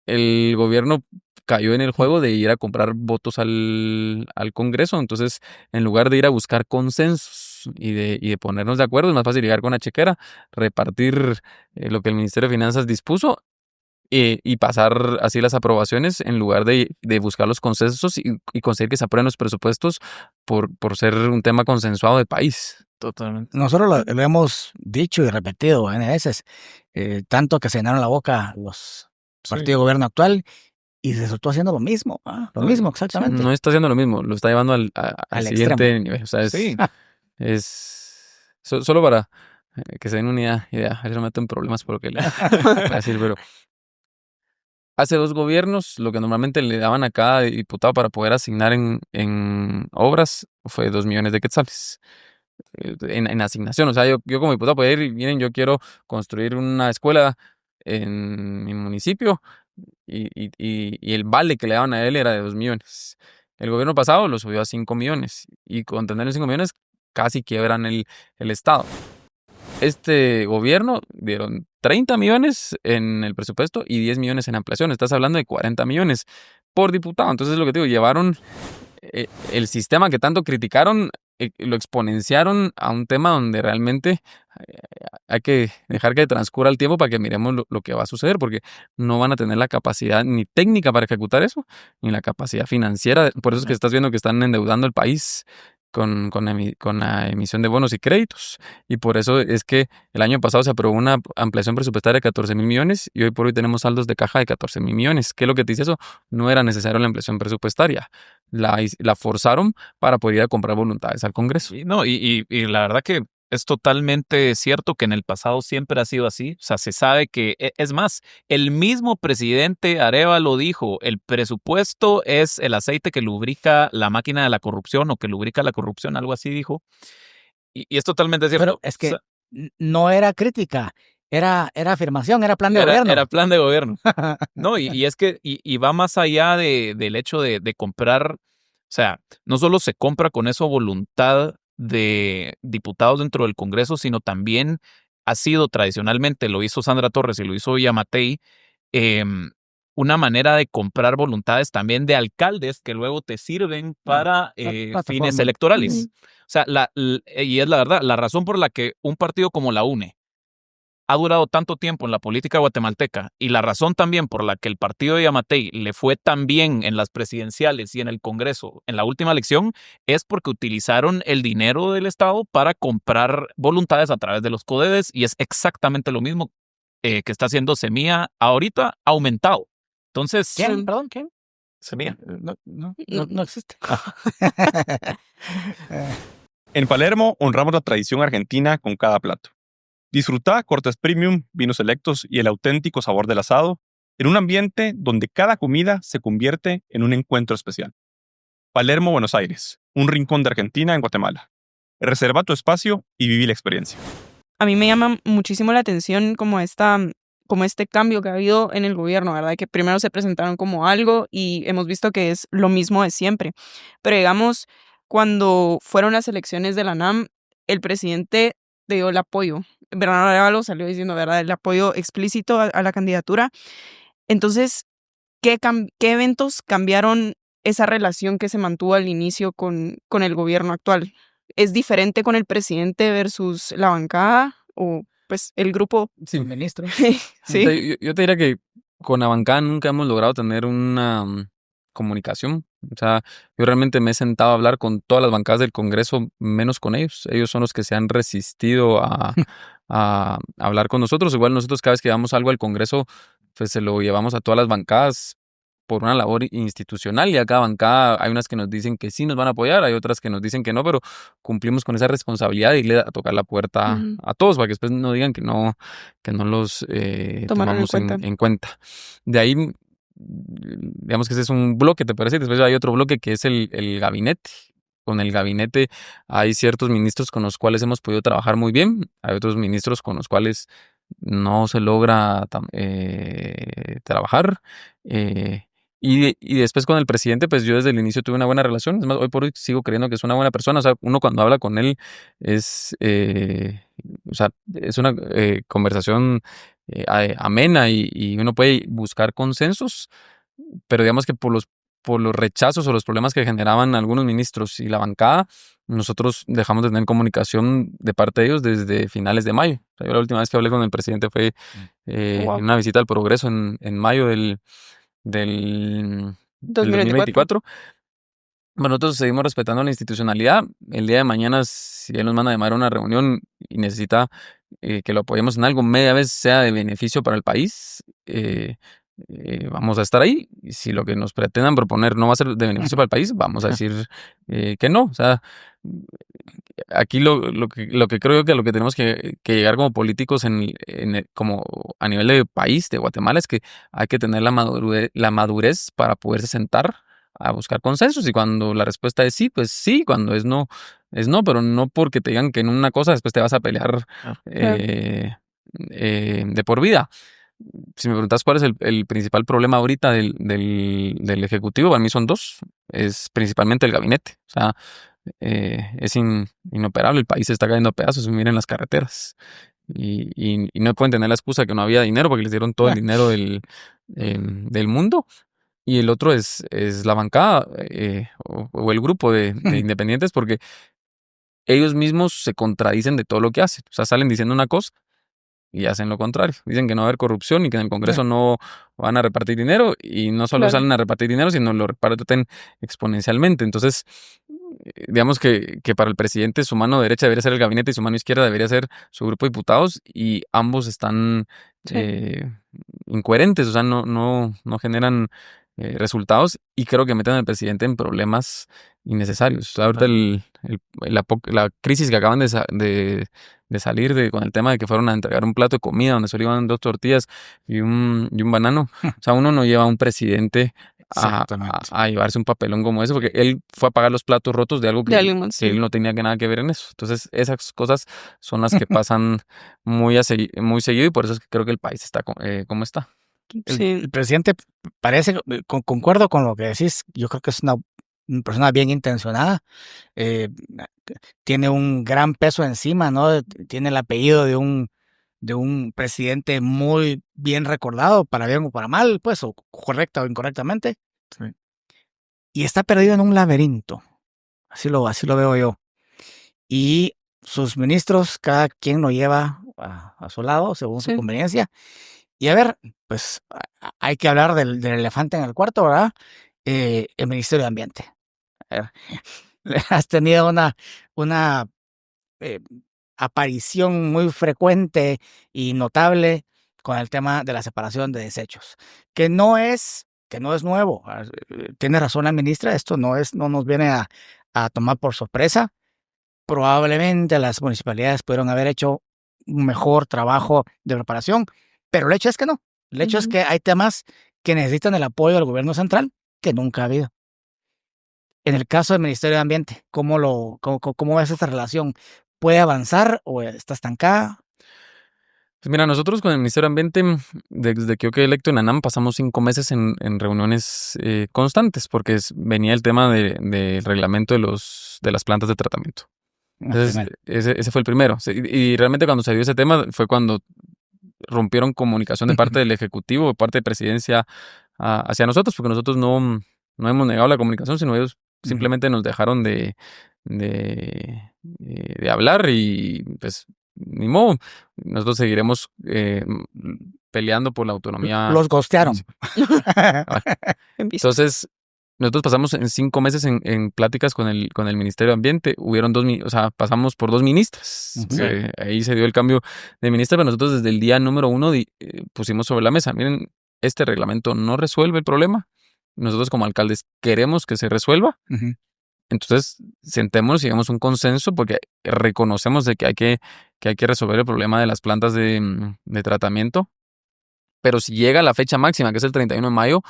Speaker 1: el gobierno cayó en el juego de ir a comprar votos al Congreso. Entonces, en lugar de ir a buscar consensos y de ponernos de acuerdo, es más fácil llegar con la chequera, repartir lo que el Ministerio de Finanzas dispuso y pasar así las aprobaciones, en lugar de buscar los consensos y conseguir que se aprueben los presupuestos por ser un tema consensuado de país.
Speaker 3: Totalmente.
Speaker 2: Nosotros lo hemos dicho y repetido N veces, tanto que se llenaron la boca los partidos de gobierno actual y resultó haciendo lo mismo. Lo mismo, exactamente.
Speaker 1: No está haciendo lo mismo, lo está llevando al siguiente
Speaker 2: extremo
Speaker 1: nivel. O sea, es solo para que se den una idea. A ver si no me meto en problemas por lo que le voy a decir, pero hace 2 gobiernos, lo que normalmente le daban a cada diputado para poder asignar en obras fue 2 millones de quetzales. En asignación. O sea, yo como diputado podía ir y miren, yo quiero construir una escuela en mi municipio, y el vale que le daban a él era de 2 millones. El gobierno pasado lo subió a 5 millones, y con tener los 5 millones casi quiebran el Estado. Este gobierno dieron 30 millones en el presupuesto y 10 millones en ampliación. Estás hablando de 40 millones por diputado. Entonces, lo que te digo, llevaron el sistema que tanto criticaron, lo exponenciaron a un tema donde realmente hay que dejar que transcurra el tiempo para que miremos lo que va a suceder, porque no van a tener la capacidad ni técnica para ejecutar eso, ni la capacidad financiera. Por eso es que estás viendo que están endeudando el país con la emisión de bonos y créditos. Y por eso es que el año pasado se aprobó una ampliación presupuestaria de 14,000 millones y hoy por hoy tenemos saldos de caja de 14,000 millones. ¿Qué es lo que te dice eso? No era necesario la ampliación presupuestaria. La forzaron para poder ir a comprar voluntades al Congreso.
Speaker 3: Y la verdad que es totalmente cierto que en el pasado siempre ha sido así. O sea, se sabe que, es más, el mismo presidente Arévalo dijo, el presupuesto es el aceite que lubrica la máquina de la corrupción o que lubrica la corrupción, algo así dijo. Y es totalmente cierto.
Speaker 2: Pero es que no era crítica, era afirmación, era plan de gobierno.
Speaker 3: Era plan de gobierno. No, y es que y va más allá del hecho de comprar. O sea, no solo se compra con eso voluntad de diputados dentro del Congreso, sino también ha sido tradicionalmente, lo hizo Sandra Torres y lo hizo Yamatei, una manera de comprar voluntades también de alcaldes que luego te sirven para fines electorales. O sea, y es la verdad, la razón por la que un partido como la UNE ha durado tanto tiempo en la política guatemalteca, y la razón también por la que el partido de Yamatei le fue tan bien en las presidenciales y en el Congreso en la última elección, es porque utilizaron el dinero del Estado para comprar voluntades a través de los CODEDES, y es exactamente lo mismo que está haciendo Semilla ahorita, aumentado. Entonces,
Speaker 2: ¿Quién? Perdón, ¿quién?
Speaker 3: Semilla.
Speaker 2: No existe.
Speaker 6: En Palermo honramos la tradición argentina con cada plato. Disfruta cortes premium, vinos selectos y el auténtico sabor del asado en un ambiente donde cada comida se convierte en un encuentro especial. Palermo, Buenos Aires, un rincón de Argentina en Guatemala. Reserva tu espacio y viví la experiencia.
Speaker 5: A mí me llama muchísimo la atención como este cambio que ha habido en el gobierno, ¿verdad? Que primero se presentaron como algo y hemos visto que es lo mismo de siempre. Pero digamos, cuando fueron las elecciones de la NAM, el presidente le dio el apoyo. Bernardo Arévalo salió diciendo, ¿verdad?, el apoyo explícito a la candidatura. Entonces, ¿qué eventos cambiaron esa relación que se mantuvo al inicio con el gobierno actual? ¿Es diferente con el presidente versus la bancada o pues el grupo?
Speaker 1: Sí.
Speaker 2: Sus ministros.
Speaker 5: Sí.
Speaker 1: Yo te diría que con la bancada nunca hemos logrado tener una comunicación. O sea, yo realmente me he sentado a hablar con todas las bancadas del Congreso, menos con ellos. Ellos son los que se han resistido a hablar con nosotros. Igual nosotros cada vez que llevamos algo al Congreso, pues se lo llevamos a todas las bancadas por una labor institucional, y a cada bancada hay unas que nos dicen que sí nos van a apoyar, hay otras que nos dicen que no, pero cumplimos con esa responsabilidad de irle a tocar la puerta
Speaker 5: Ujú.
Speaker 1: a todos para que después no digan que no los
Speaker 5: Tomaron en
Speaker 1: tomamos
Speaker 5: cuenta.
Speaker 1: en cuenta. De ahí, digamos que ese es un bloque, ¿te parece? Después hay otro bloque que es el gabinete. Con el gabinete hay ciertos ministros con los cuales hemos podido trabajar muy bien, hay otros ministros con los cuales no se logra trabajar. Y después con el presidente, pues yo desde el inicio tuve una buena relación. Es más, hoy por hoy sigo creyendo que es una buena persona. O sea, uno cuando habla con él es, o sea, es una conversación amena, y uno puede buscar consensos, pero digamos que por los rechazos o los problemas que generaban algunos ministros y la bancada, nosotros dejamos de tener comunicación de parte de ellos desde finales de mayo. O sea, yo la última vez que hablé con el presidente fue
Speaker 5: Wow.
Speaker 1: en una visita al Progreso en mayo del
Speaker 5: 2024.
Speaker 1: 2024. Bueno, nosotros seguimos respetando la institucionalidad. El día de mañana, si él nos manda a llamar a una reunión y necesita que lo apoyemos en algo, media vez sea de beneficio para el país, vamos a estar ahí. Y si lo que nos pretendan proponer no va a ser de beneficio para el país, vamos a decir que no. O sea, aquí lo que creo que a lo que tenemos que llegar como políticos como a nivel de país, de Guatemala, es que hay que tener la madurez para poderse sentar a buscar consensos, y cuando la respuesta es sí, pues sí, cuando es no, pero no porque te digan que en una cosa después te vas a pelear de por vida. Si me preguntas cuál es el principal problema ahorita del Ejecutivo, para mí son dos. Es principalmente el gabinete. O sea, es inoperable, el país se está cayendo a pedazos, miren las carreteras. Y no pueden tener la excusa de que no había dinero porque les dieron todo el dinero del mundo. Y el otro es la bancada o el grupo de independientes, porque ellos mismos se contradicen de todo lo que hacen. O sea, salen diciendo una cosa y hacen lo contrario. Dicen que no va a haber corrupción y que en el Congreso no van a repartir dinero, y no solo
Speaker 5: Claro.
Speaker 1: salen a repartir dinero, sino lo reparten exponencialmente. Entonces, digamos que para el presidente su mano derecha debería ser el gabinete y su mano izquierda debería ser su grupo de diputados, y ambos están
Speaker 5: Sí.
Speaker 1: incoherentes, o sea, no generan resultados, y creo que meten al presidente en problemas innecesarios. O sea, ahorita la crisis que acaban de salir con el tema de que fueron a entregar un plato de comida donde solo iban 2 tortillas y un banano. O sea, uno no lleva a un presidente a llevarse un papelón como ese, porque él fue a pagar los platos rotos de algo
Speaker 5: De alguien más,
Speaker 1: que él no tenía nada que ver en eso. Entonces, esas cosas son las que pasan muy seguido, y por eso es que creo que el país está como está.
Speaker 5: Sí.
Speaker 2: El presidente parece, concuerdo con lo que decís, yo creo que es una persona bien intencionada, tiene un gran peso encima, ¿no? Tiene el apellido de un presidente muy bien recordado, para bien o para mal, pues, o correcta o incorrectamente.
Speaker 3: Sí.
Speaker 2: Y está perdido en un laberinto, así lo veo yo. Y sus ministros, cada quien lo lleva a su lado, según su
Speaker 5: Sí.
Speaker 2: conveniencia. Y a ver, pues hay que hablar del elefante en el cuarto, ¿verdad? El Ministerio de Ambiente. A ver, has tenido una aparición muy frecuente y notable con el tema de la separación de desechos, que no es nuevo. Tiene razón la ministra, esto no nos viene a tomar por sorpresa. Probablemente las municipalidades pudieron haber hecho un mejor trabajo de preparación, pero el hecho es que no. El hecho es que hay temas que necesitan el apoyo del gobierno central que nunca ha habido. En el caso del Ministerio de Ambiente, ¿cómo ves esta relación? ¿Puede avanzar o está estancada?
Speaker 1: Pues mira, nosotros con el Ministerio de Ambiente, desde que yo quedé electo en ANAM, pasamos 5 meses en reuniones constantes, porque venía el tema del reglamento de las plantas de tratamiento. Entonces, ese fue el primero. Y realmente cuando se dio ese tema fue cuando rompieron comunicación de parte del Ejecutivo, de parte de Presidencia hacia nosotros, porque nosotros no hemos negado la comunicación, sino ellos simplemente nos dejaron de hablar y pues ni modo. Nosotros seguiremos peleando por la autonomía.
Speaker 2: Los ghostearon.
Speaker 1: Entonces, nosotros pasamos en 5 meses en pláticas con el Ministerio de Ambiente. Hubieron pasamos por 2 ministras. Ahí se dio el cambio de ministra, pero nosotros desde el día número 1 pusimos sobre la mesa, miren, este reglamento no resuelve el problema. Nosotros como alcaldes queremos que se resuelva. Entonces, sentémonos y hagamos un consenso porque reconocemos de que hay que resolver el problema de las plantas de tratamiento. Pero si llega la fecha máxima, que es el 31 de mayo,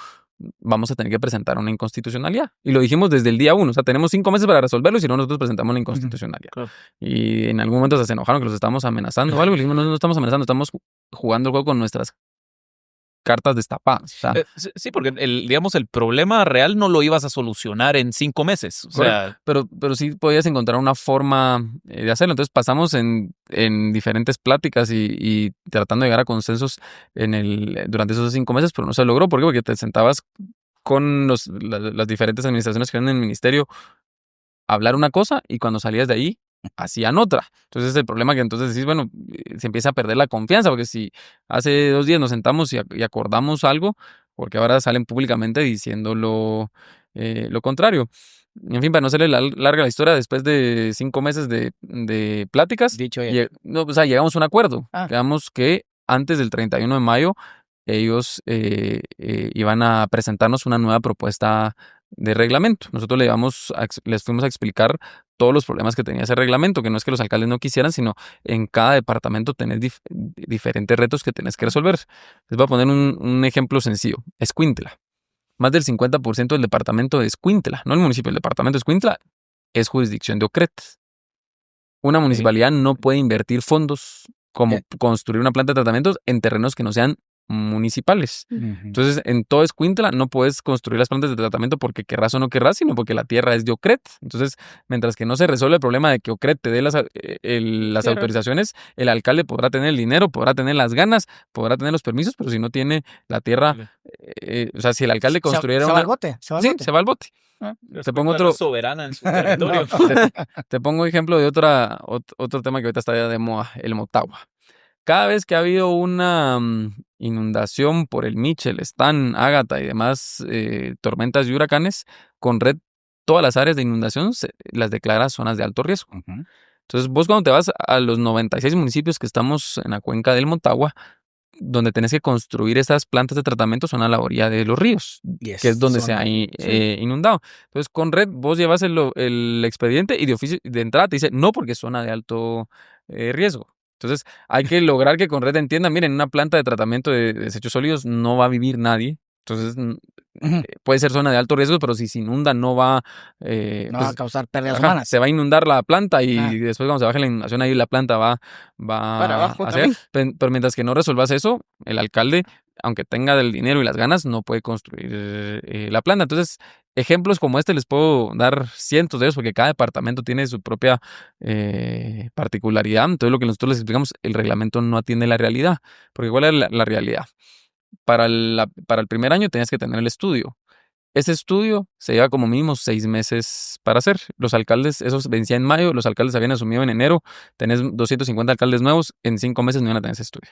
Speaker 1: vamos a tener que presentar una inconstitucionalidad. Y lo dijimos desde el día 1. O sea, tenemos 5 meses para resolverlo y si no, nosotros presentamos la inconstitucionalidad. Claro. Y en algún momento se enojaron que los estábamos amenazando o algo. Y dijimos, no estamos amenazando, estamos jugando el juego con nuestras cartas destapadas. O sea,
Speaker 3: sí, porque digamos, el problema real no lo ibas a solucionar en 5 meses. O sea,
Speaker 1: pero sí podías encontrar una forma de hacerlo. Entonces pasamos en diferentes pláticas y tratando de llegar a consensos durante esos 5 meses, pero no se logró. ¿Por qué? Porque te sentabas con las diferentes administraciones que eran en el ministerio a hablar una cosa y cuando salías de ahí hacían otra. Entonces el problema que entonces decís, bueno, se empieza a perder la confianza, porque si hace 2 días nos sentamos y acordamos algo, porque ahora salen públicamente diciendo lo contrario. En fin, para no hacerle larga la historia, después de 5 meses de pláticas, llegamos a un acuerdo. Quedamos que antes del 31 de mayo ellos iban a presentarnos una nueva propuesta de reglamento. Nosotros les fuimos a explicar todos los problemas que tenía ese reglamento, que no es que los alcaldes no quisieran, sino en cada departamento tenés diferentes retos que tenés que resolver. Les voy a poner un ejemplo sencillo. Escuintla. Más del 50% del departamento de Escuintla, no el municipio, el departamento de Escuintla, es jurisdicción de OCRET. Una municipalidad no puede invertir fondos como construir una planta de tratamientos en terrenos que no sean municipales. Entonces, en todo Escuintla no puedes construir las plantas de tratamiento porque querrás o no querrás, sino porque la tierra es de OCRET. Entonces, mientras que no se resuelve el problema de que OCRET te dé las autorizaciones, el alcalde podrá tener el dinero, podrá tener las ganas, podrá tener los permisos, pero si no tiene la tierra, o sea, si el alcalde construyera
Speaker 2: se va al bote.
Speaker 1: Se va al bote. Te pongo otro
Speaker 3: soberana en su territorio.
Speaker 1: Te pongo ejemplo de otro tema que ahorita está de moda, el Motagua. Cada vez que ha habido una inundación por el Mitchell, Stan, Ágata y demás tormentas y huracanes, Conred todas las áreas de inundación las declara zonas de alto riesgo. Entonces, vos cuando te vas a los 96 municipios que estamos en la cuenca del Motagua, donde tenés que construir estas plantas de tratamiento son a la orilla de los ríos, que es donde se ha inundado. Entonces, Conred, vos llevas el expediente y de entrada te dice no porque es zona de alto riesgo. Entonces, hay que lograr que Conred entienda, miren, en una planta de tratamiento de desechos sólidos no va a vivir nadie. Entonces, puede ser zona de alto riesgo, pero si se inunda no va
Speaker 2: a causar pérdidas humanas.
Speaker 1: Se va a inundar la planta y después cuando se baje la inundación ahí la planta va
Speaker 5: para abajo
Speaker 1: a hacer. Pero mientras que no resuelvas eso, el alcalde, aunque tenga el dinero y las ganas, no puede construir la planta. Entonces, ejemplos como este les puedo dar cientos de ellos porque cada departamento tiene su propia particularidad. Entonces, lo que nosotros les explicamos, el reglamento no atiende la realidad. Porque ¿cuál es la realidad? Para el primer año tenías que tener el estudio. Ese estudio se lleva como mínimo 6 meses para hacer. Los alcaldes, esos vencía en mayo, los alcaldes habían asumido en enero, tenés 250 alcaldes nuevos, en 5 meses no iban a tener ese estudio.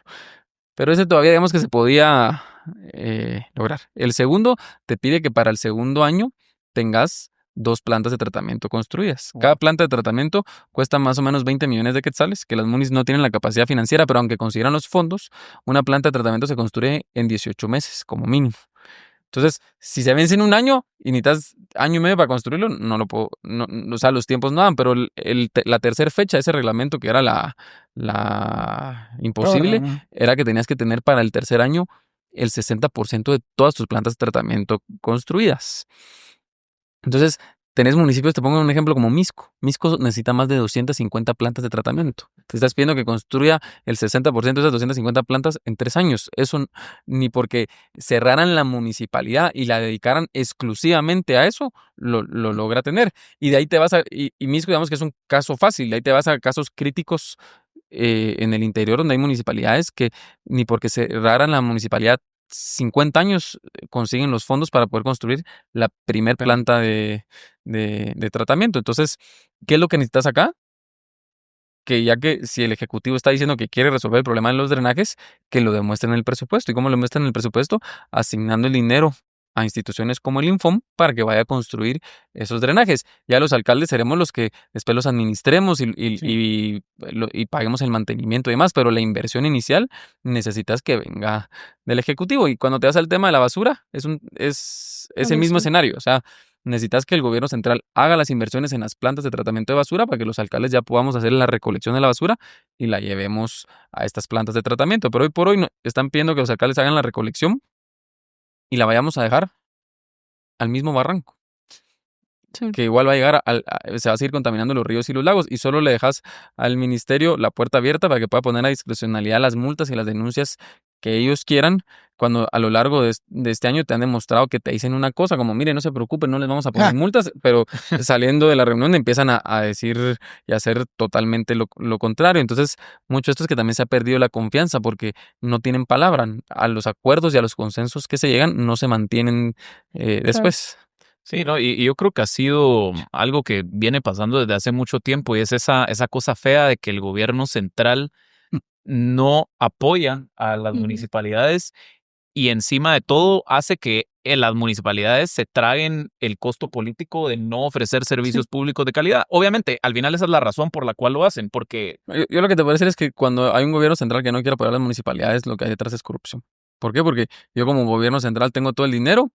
Speaker 1: Pero ese todavía digamos que se podía lograr. El segundo te pide que para el segundo año tengas 2 plantas de tratamiento construidas. Cada planta de tratamiento cuesta más o menos 20 millones de quetzales, que las munis no tienen la capacidad financiera, pero aunque consideran los fondos, una planta de tratamiento se construye en 18 meses como mínimo. Entonces, si se vence en un año y necesitas año y medio para construirlo, no lo puedo, o sea, los tiempos no dan, pero la tercera fecha de ese reglamento, que era la imposible, era que tenías que tener para el tercer año el 60% de todas tus plantas de tratamiento construidas. Entonces, tenés municipios, te pongo un ejemplo como Misco. Misco necesita más de 250 plantas de tratamiento. Te estás pidiendo que construya el 60% de esas 250 plantas en 3 años. Eso ni porque cerraran la municipalidad y la dedicaran exclusivamente a eso, lo logra tener. Y de ahí te vas y Misco, digamos que es un caso fácil, de ahí te vas a casos críticos en el interior donde hay municipalidades que ni porque cerraran la municipalidad 50 años consiguen los fondos para poder construir la primer planta de tratamiento. Entonces, ¿qué es lo que necesitas acá? Que ya que si el Ejecutivo está diciendo que quiere resolver el problema de los drenajes, que lo demuestren en el presupuesto. ¿Y cómo lo demuestran en el presupuesto? Asignando el dinero a instituciones como el Infom para que vaya a construir esos drenajes. Ya los alcaldes seremos los que después los administremos y paguemos el mantenimiento y demás, pero la inversión inicial necesitas que venga del Ejecutivo. Y cuando te vas al tema de la basura, es el mismo escenario. O sea, necesitas que el gobierno central haga las inversiones en las plantas de tratamiento de basura para que los alcaldes ya podamos hacer la recolección de la basura y la llevemos a estas plantas de tratamiento. Pero hoy por hoy están pidiendo que los alcaldes hagan la recolección y la vayamos a dejar al mismo barranco.
Speaker 5: Sí.
Speaker 1: Que igual va a llegar, se va a seguir contaminando los ríos y los lagos, y solo le dejas al ministerio la puerta abierta para que pueda poner a discrecionalidad las multas y las denuncias que ellos quieran, cuando a lo largo de este año te han demostrado que te dicen una cosa, como mire, no se preocupen, no les vamos a poner multas, pero saliendo de la reunión empiezan a decir y a hacer totalmente lo contrario. Entonces, mucho de esto es que también se ha perdido la confianza porque no tienen palabra. A los acuerdos y a los consensos que se llegan no se mantienen después.
Speaker 3: Sí, ¿no? Y yo creo que ha sido algo que viene pasando desde hace mucho tiempo y es esa cosa fea de que el gobierno central no apoya a las municipalidades y encima de todo hace que las municipalidades se traguen el costo político de no ofrecer servicios públicos de calidad. Obviamente, al final esa es la razón por la cual lo hacen, porque...
Speaker 1: Yo lo que te puedo decir es que cuando hay un gobierno central que no quiere apoyar a las municipalidades, lo que hay detrás es corrupción. ¿Por qué? Porque yo como gobierno central tengo todo el dinero.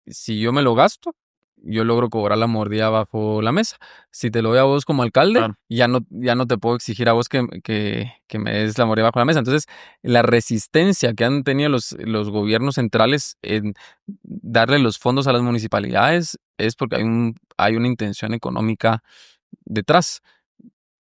Speaker 1: Si yo me lo gasto, yo logro cobrar la mordida bajo la mesa. Si te lo doy a vos como alcalde,
Speaker 3: Claro.
Speaker 1: ya no te puedo exigir a vos que me des la mordida bajo la mesa. Entonces, la resistencia que han tenido los gobiernos centrales en darle los fondos a las municipalidades es porque hay una intención económica detrás,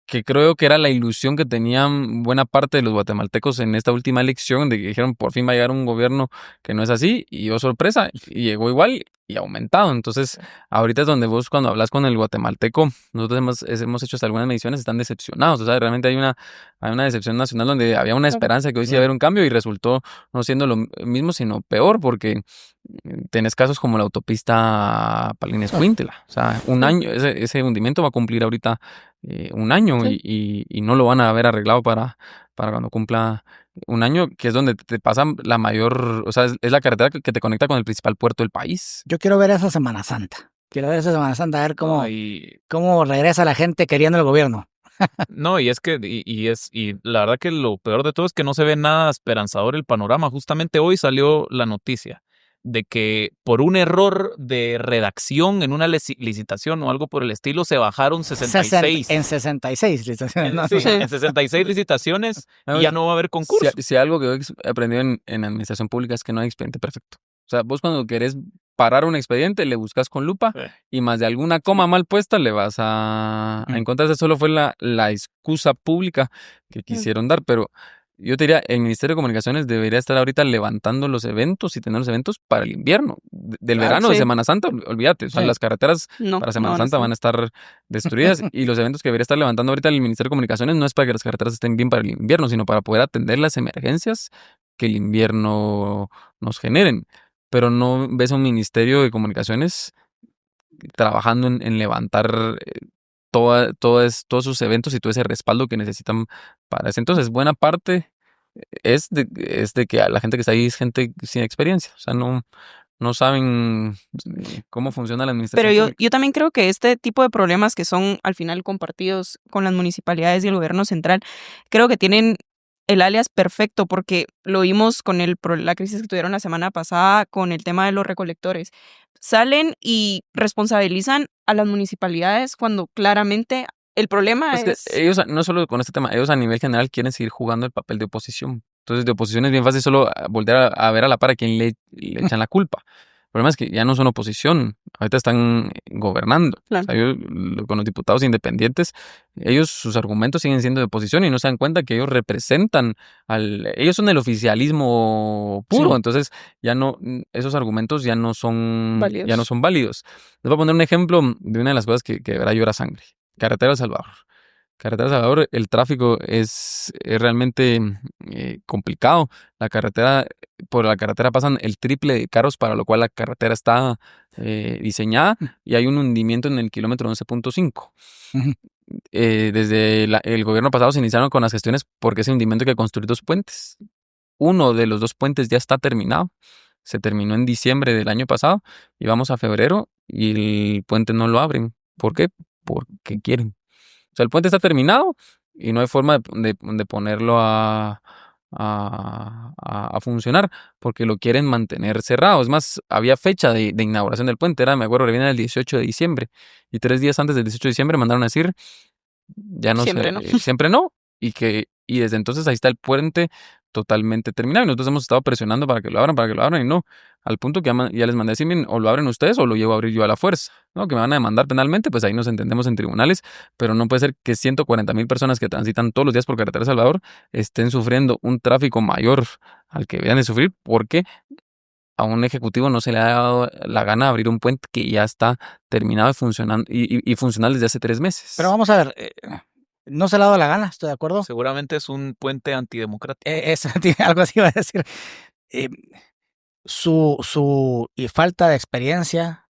Speaker 1: que creo que era la ilusión que tenían buena parte de los guatemaltecos en esta última elección, de que dijeron por fin va a llegar un gobierno que no es así, y oh sorpresa, y llegó igual y aumentado. Entonces, ahorita es donde vos cuando hablas con el guatemalteco, nosotros hemos hecho hasta algunas mediciones, están decepcionados. O sea, realmente hay una decepción nacional donde había una esperanza que hoy sí iba a haber un cambio y resultó no siendo lo mismo, sino peor, porque tenés casos como la autopista Palines-Cuintla. O sea, un año, ese hundimiento va a cumplir ahorita un año y no lo van a haber arreglado para cuando cumpla un año, que es donde te pasa la mayor, o sea, es la carretera que te conecta con el principal puerto del país.
Speaker 2: Yo quiero ver esa Semana Santa. Quiero ver esa Semana Santa, a ver cómo regresa la gente queriendo el gobierno.
Speaker 3: No, y es que, y la verdad que lo peor de todo es que no se ve nada esperanzador el panorama. Justamente hoy salió la noticia de que por un error de redacción en una licitación o algo por el estilo se bajaron 66.
Speaker 2: En 66 licitaciones.
Speaker 3: En 66 licitaciones y ya no va a haber concurso.
Speaker 1: Si algo que he aprendido en administración pública es que no hay expediente perfecto. O sea, vos cuando querés parar un expediente le buscas con lupa y más de alguna coma mal puesta le vas a encontrar. Esa solo fue la excusa pública que quisieron dar, pero yo te diría, el Ministerio de Comunicaciones debería estar ahorita levantando los eventos y tener los eventos para el invierno. Del verano, de Semana Santa, olvídate. O sea, las carreteras para Semana Santa van a estar destruidas y los eventos que debería estar levantando ahorita el Ministerio de Comunicaciones no es para que las carreteras estén bien para el invierno, sino para poder atender las emergencias que el invierno nos generen. Pero no ves a un Ministerio de Comunicaciones trabajando en levantar todos sus eventos y todo ese respaldo que necesitan para eso. Entonces, buena parte es de que la gente que está ahí es gente sin experiencia. O sea, no saben cómo funciona la administración.
Speaker 5: Pero yo también creo que este tipo de problemas que son al final compartidos con las municipalidades y el gobierno central, creo que tienen el alias perfecto, porque lo vimos con la crisis que tuvieron la semana pasada con el tema de los recolectores. Salen y responsabilizan a las municipalidades cuando claramente el problema es...
Speaker 1: Que ellos, no solo con este tema, ellos a nivel general quieren seguir jugando el papel de oposición. Entonces, de oposición es bien fácil solo voltear a ver a la par a quien le echan la culpa. problema es que ya no son oposición, ahorita están gobernando.
Speaker 5: Claro.
Speaker 1: O sea, con los diputados independientes, ellos, sus argumentos siguen siendo de oposición y no se dan cuenta que ellos representan ellos son el oficialismo puro,
Speaker 2: Sí.
Speaker 1: entonces ya no, esos argumentos ya no son
Speaker 5: Válidos.
Speaker 1: válidos. Les voy a poner un ejemplo de una de las cosas que de verdad llora sangre. Carretera de El Salvador. Carretera de El Salvador, el tráfico es realmente complicado. Por la carretera pasan el triple de carros, para lo cual la carretera está diseñada, y hay un hundimiento en el kilómetro 11.5.
Speaker 2: Ujú.
Speaker 1: Desde el gobierno pasado se iniciaron con las gestiones porque ese hundimiento hay que construir 2 puentes. Uno de los 2 puentes ya está terminado. Se terminó en diciembre del año pasado y vamos a febrero y el puente no lo abren. ¿Por qué? Porque quieren. O sea, el puente está terminado y no hay forma de ponerlo a funcionar porque lo quieren mantener cerrado. Es más, había fecha de inauguración del puente, me acuerdo, que viene el 18 de diciembre. Y 3 días antes del 18 de diciembre mandaron a decir, ya no
Speaker 5: Siempre
Speaker 1: sé,
Speaker 5: no.
Speaker 1: siempre no. Y desde entonces ahí está el puente totalmente terminado. Y nosotros hemos estado presionando para que lo abran y no. Al punto que ya les mandé a decir, miren, o lo abren ustedes o lo llevo a abrir yo a la fuerza. ¿No? Que me van a demandar penalmente, pues ahí nos entendemos en tribunales, pero no puede ser que 140,000 personas que transitan todos los días por Carretera de Salvador estén sufriendo un tráfico mayor al que deben de sufrir porque a un ejecutivo no se le ha dado la gana de abrir un puente que ya está terminado y funcionando y funcional desde hace 3 meses.
Speaker 2: Pero vamos a ver, no se le ha dado la gana, estoy de acuerdo.
Speaker 3: Seguramente es un puente antidemocrático.
Speaker 2: Algo así iba a decir. Eh, su falta de experiencia,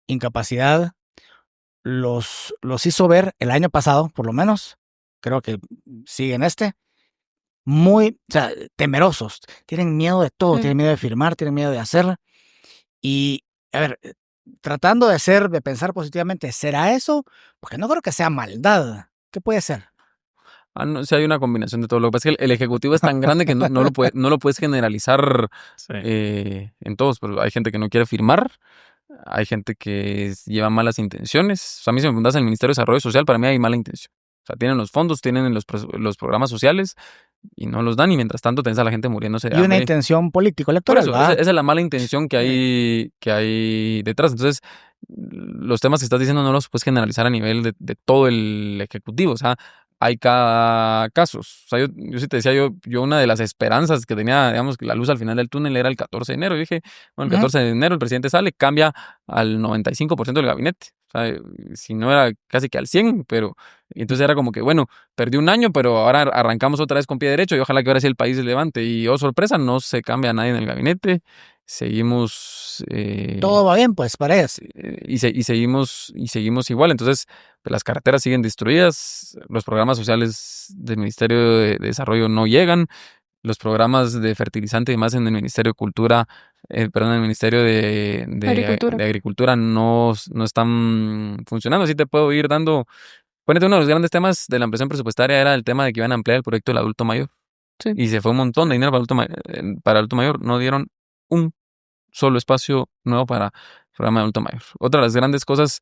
Speaker 2: incapacidad, los hizo ver el año pasado, por lo menos, creo que siguen muy, o sea, temerosos. Tienen miedo de todo,
Speaker 5: Sí.
Speaker 2: tienen miedo de firmar, tienen miedo de hacer. Y, a ver, tratando de pensar positivamente, ¿será eso? Porque no creo que sea maldad. ¿Qué puede ser?
Speaker 1: No, sí hay una combinación de todo. Lo que pasa es que el ejecutivo es tan grande que no lo puedes generalizar
Speaker 3: Sí.
Speaker 1: en todos. Pero hay gente que no quiere firmar, hay gente que lleva malas intenciones. O sea, a mí si me preguntas en el Ministerio de Desarrollo Social, para mí hay mala intención. O sea, tienen los fondos, tienen los programas sociales y no los dan, y mientras tanto tenés a la gente muriéndose de
Speaker 2: Y una
Speaker 1: hambre.
Speaker 2: intención
Speaker 1: Por
Speaker 2: político-electoral,
Speaker 1: eso,
Speaker 2: ¿va?
Speaker 1: esa es la mala intención que hay detrás. Entonces, los temas que estás diciendo no los puedes generalizar a nivel de todo el ejecutivo. O sea, hay cada caso. O sea, yo sí te decía, yo una de las esperanzas que tenía, digamos, que la luz al final del túnel era el 14 de enero. Yo dije, bueno, el 14 de enero el presidente sale, cambia al 95% del gabinete. O sea, si no era casi que al 100%, pero entonces era como que, bueno, perdí un año, pero ahora arrancamos otra vez con pie derecho y ojalá que ahora sí el país se levante. Y, oh sorpresa, no se cambia a nadie en el gabinete. Seguimos...
Speaker 2: Todo va bien, pues, parece.
Speaker 1: y seguimos igual. Entonces, pues, las carreteras siguen destruidas, los programas sociales del Ministerio de Desarrollo no llegan, los programas de fertilizante y demás en el Ministerio de Cultura, en el Ministerio de Agricultura no están funcionando. Así te puedo ir dando... Ponete, uno de los grandes temas de la ampliación presupuestaria era el tema de que iban a ampliar el proyecto del adulto mayor.
Speaker 5: Sí.
Speaker 1: Y se fue un montón de dinero para adulto mayor. No dieron un solo espacio nuevo para el programa de adulto mayor. Otra de las grandes cosas,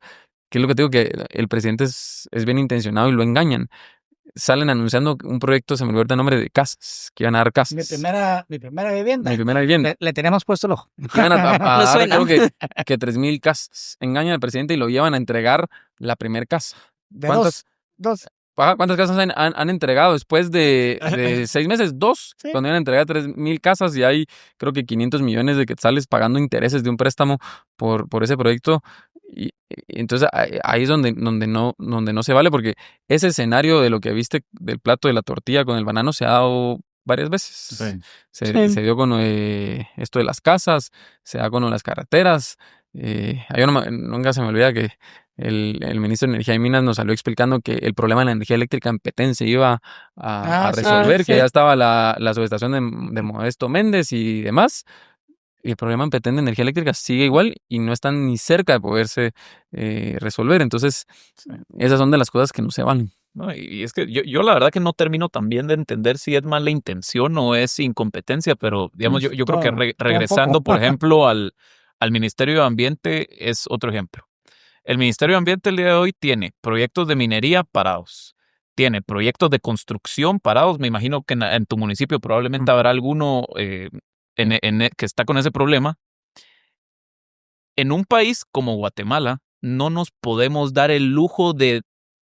Speaker 1: que es lo que te digo, que el presidente es bien intencionado y lo engañan. Salen anunciando un proyecto, se me olvidó el nombre, de casas, que iban a dar casas.
Speaker 2: Mi primera vivienda.
Speaker 1: Mi primera vivienda.
Speaker 2: Le tenemos puesto el ojo.
Speaker 1: Iban a
Speaker 5: No
Speaker 1: dar,
Speaker 5: suena.
Speaker 1: creo que 3,000 casas. Engañan al presidente y lo llevan a entregar la primera casa.
Speaker 2: De
Speaker 1: ¿Cuántas?
Speaker 2: dos.
Speaker 1: ¿Cuántas casas han entregado después de 6 meses? 2.
Speaker 2: Sí.
Speaker 1: Cuando iban a entregar 3,000 casas y hay, creo que 500 millones de quetzales pagando intereses de un préstamo por ese proyecto. Y entonces ahí es donde no se vale, porque ese escenario de lo que viste del plato de la tortilla con el banano se ha dado varias veces.
Speaker 3: Sí.
Speaker 1: Se dio con esto de las casas, se da con las carreteras. Nunca se me olvida que el ministro de Energía y Minas nos salió explicando que el problema de la energía eléctrica en Petén se iba a
Speaker 2: Sí.
Speaker 1: resolver, que
Speaker 5: sí.
Speaker 1: ya estaba la subestación de Modesto Méndez y demás. Y el problema en Petén de energía eléctrica sigue igual y no están ni cerca de poderse resolver. Entonces, esas son de las cosas que no se valen.
Speaker 3: No, y es que yo la verdad que no termino también de entender si es mala intención o es incompetencia, pero digamos, yo creo que regresando, por ejemplo, al Ministerio de Ambiente es otro ejemplo. El Ministerio de Ambiente el día de hoy tiene proyectos de minería parados, tiene proyectos de construcción parados. Me imagino que en tu municipio probablemente habrá alguno que está con ese problema. en un país como Guatemala no nos podemos dar el lujo de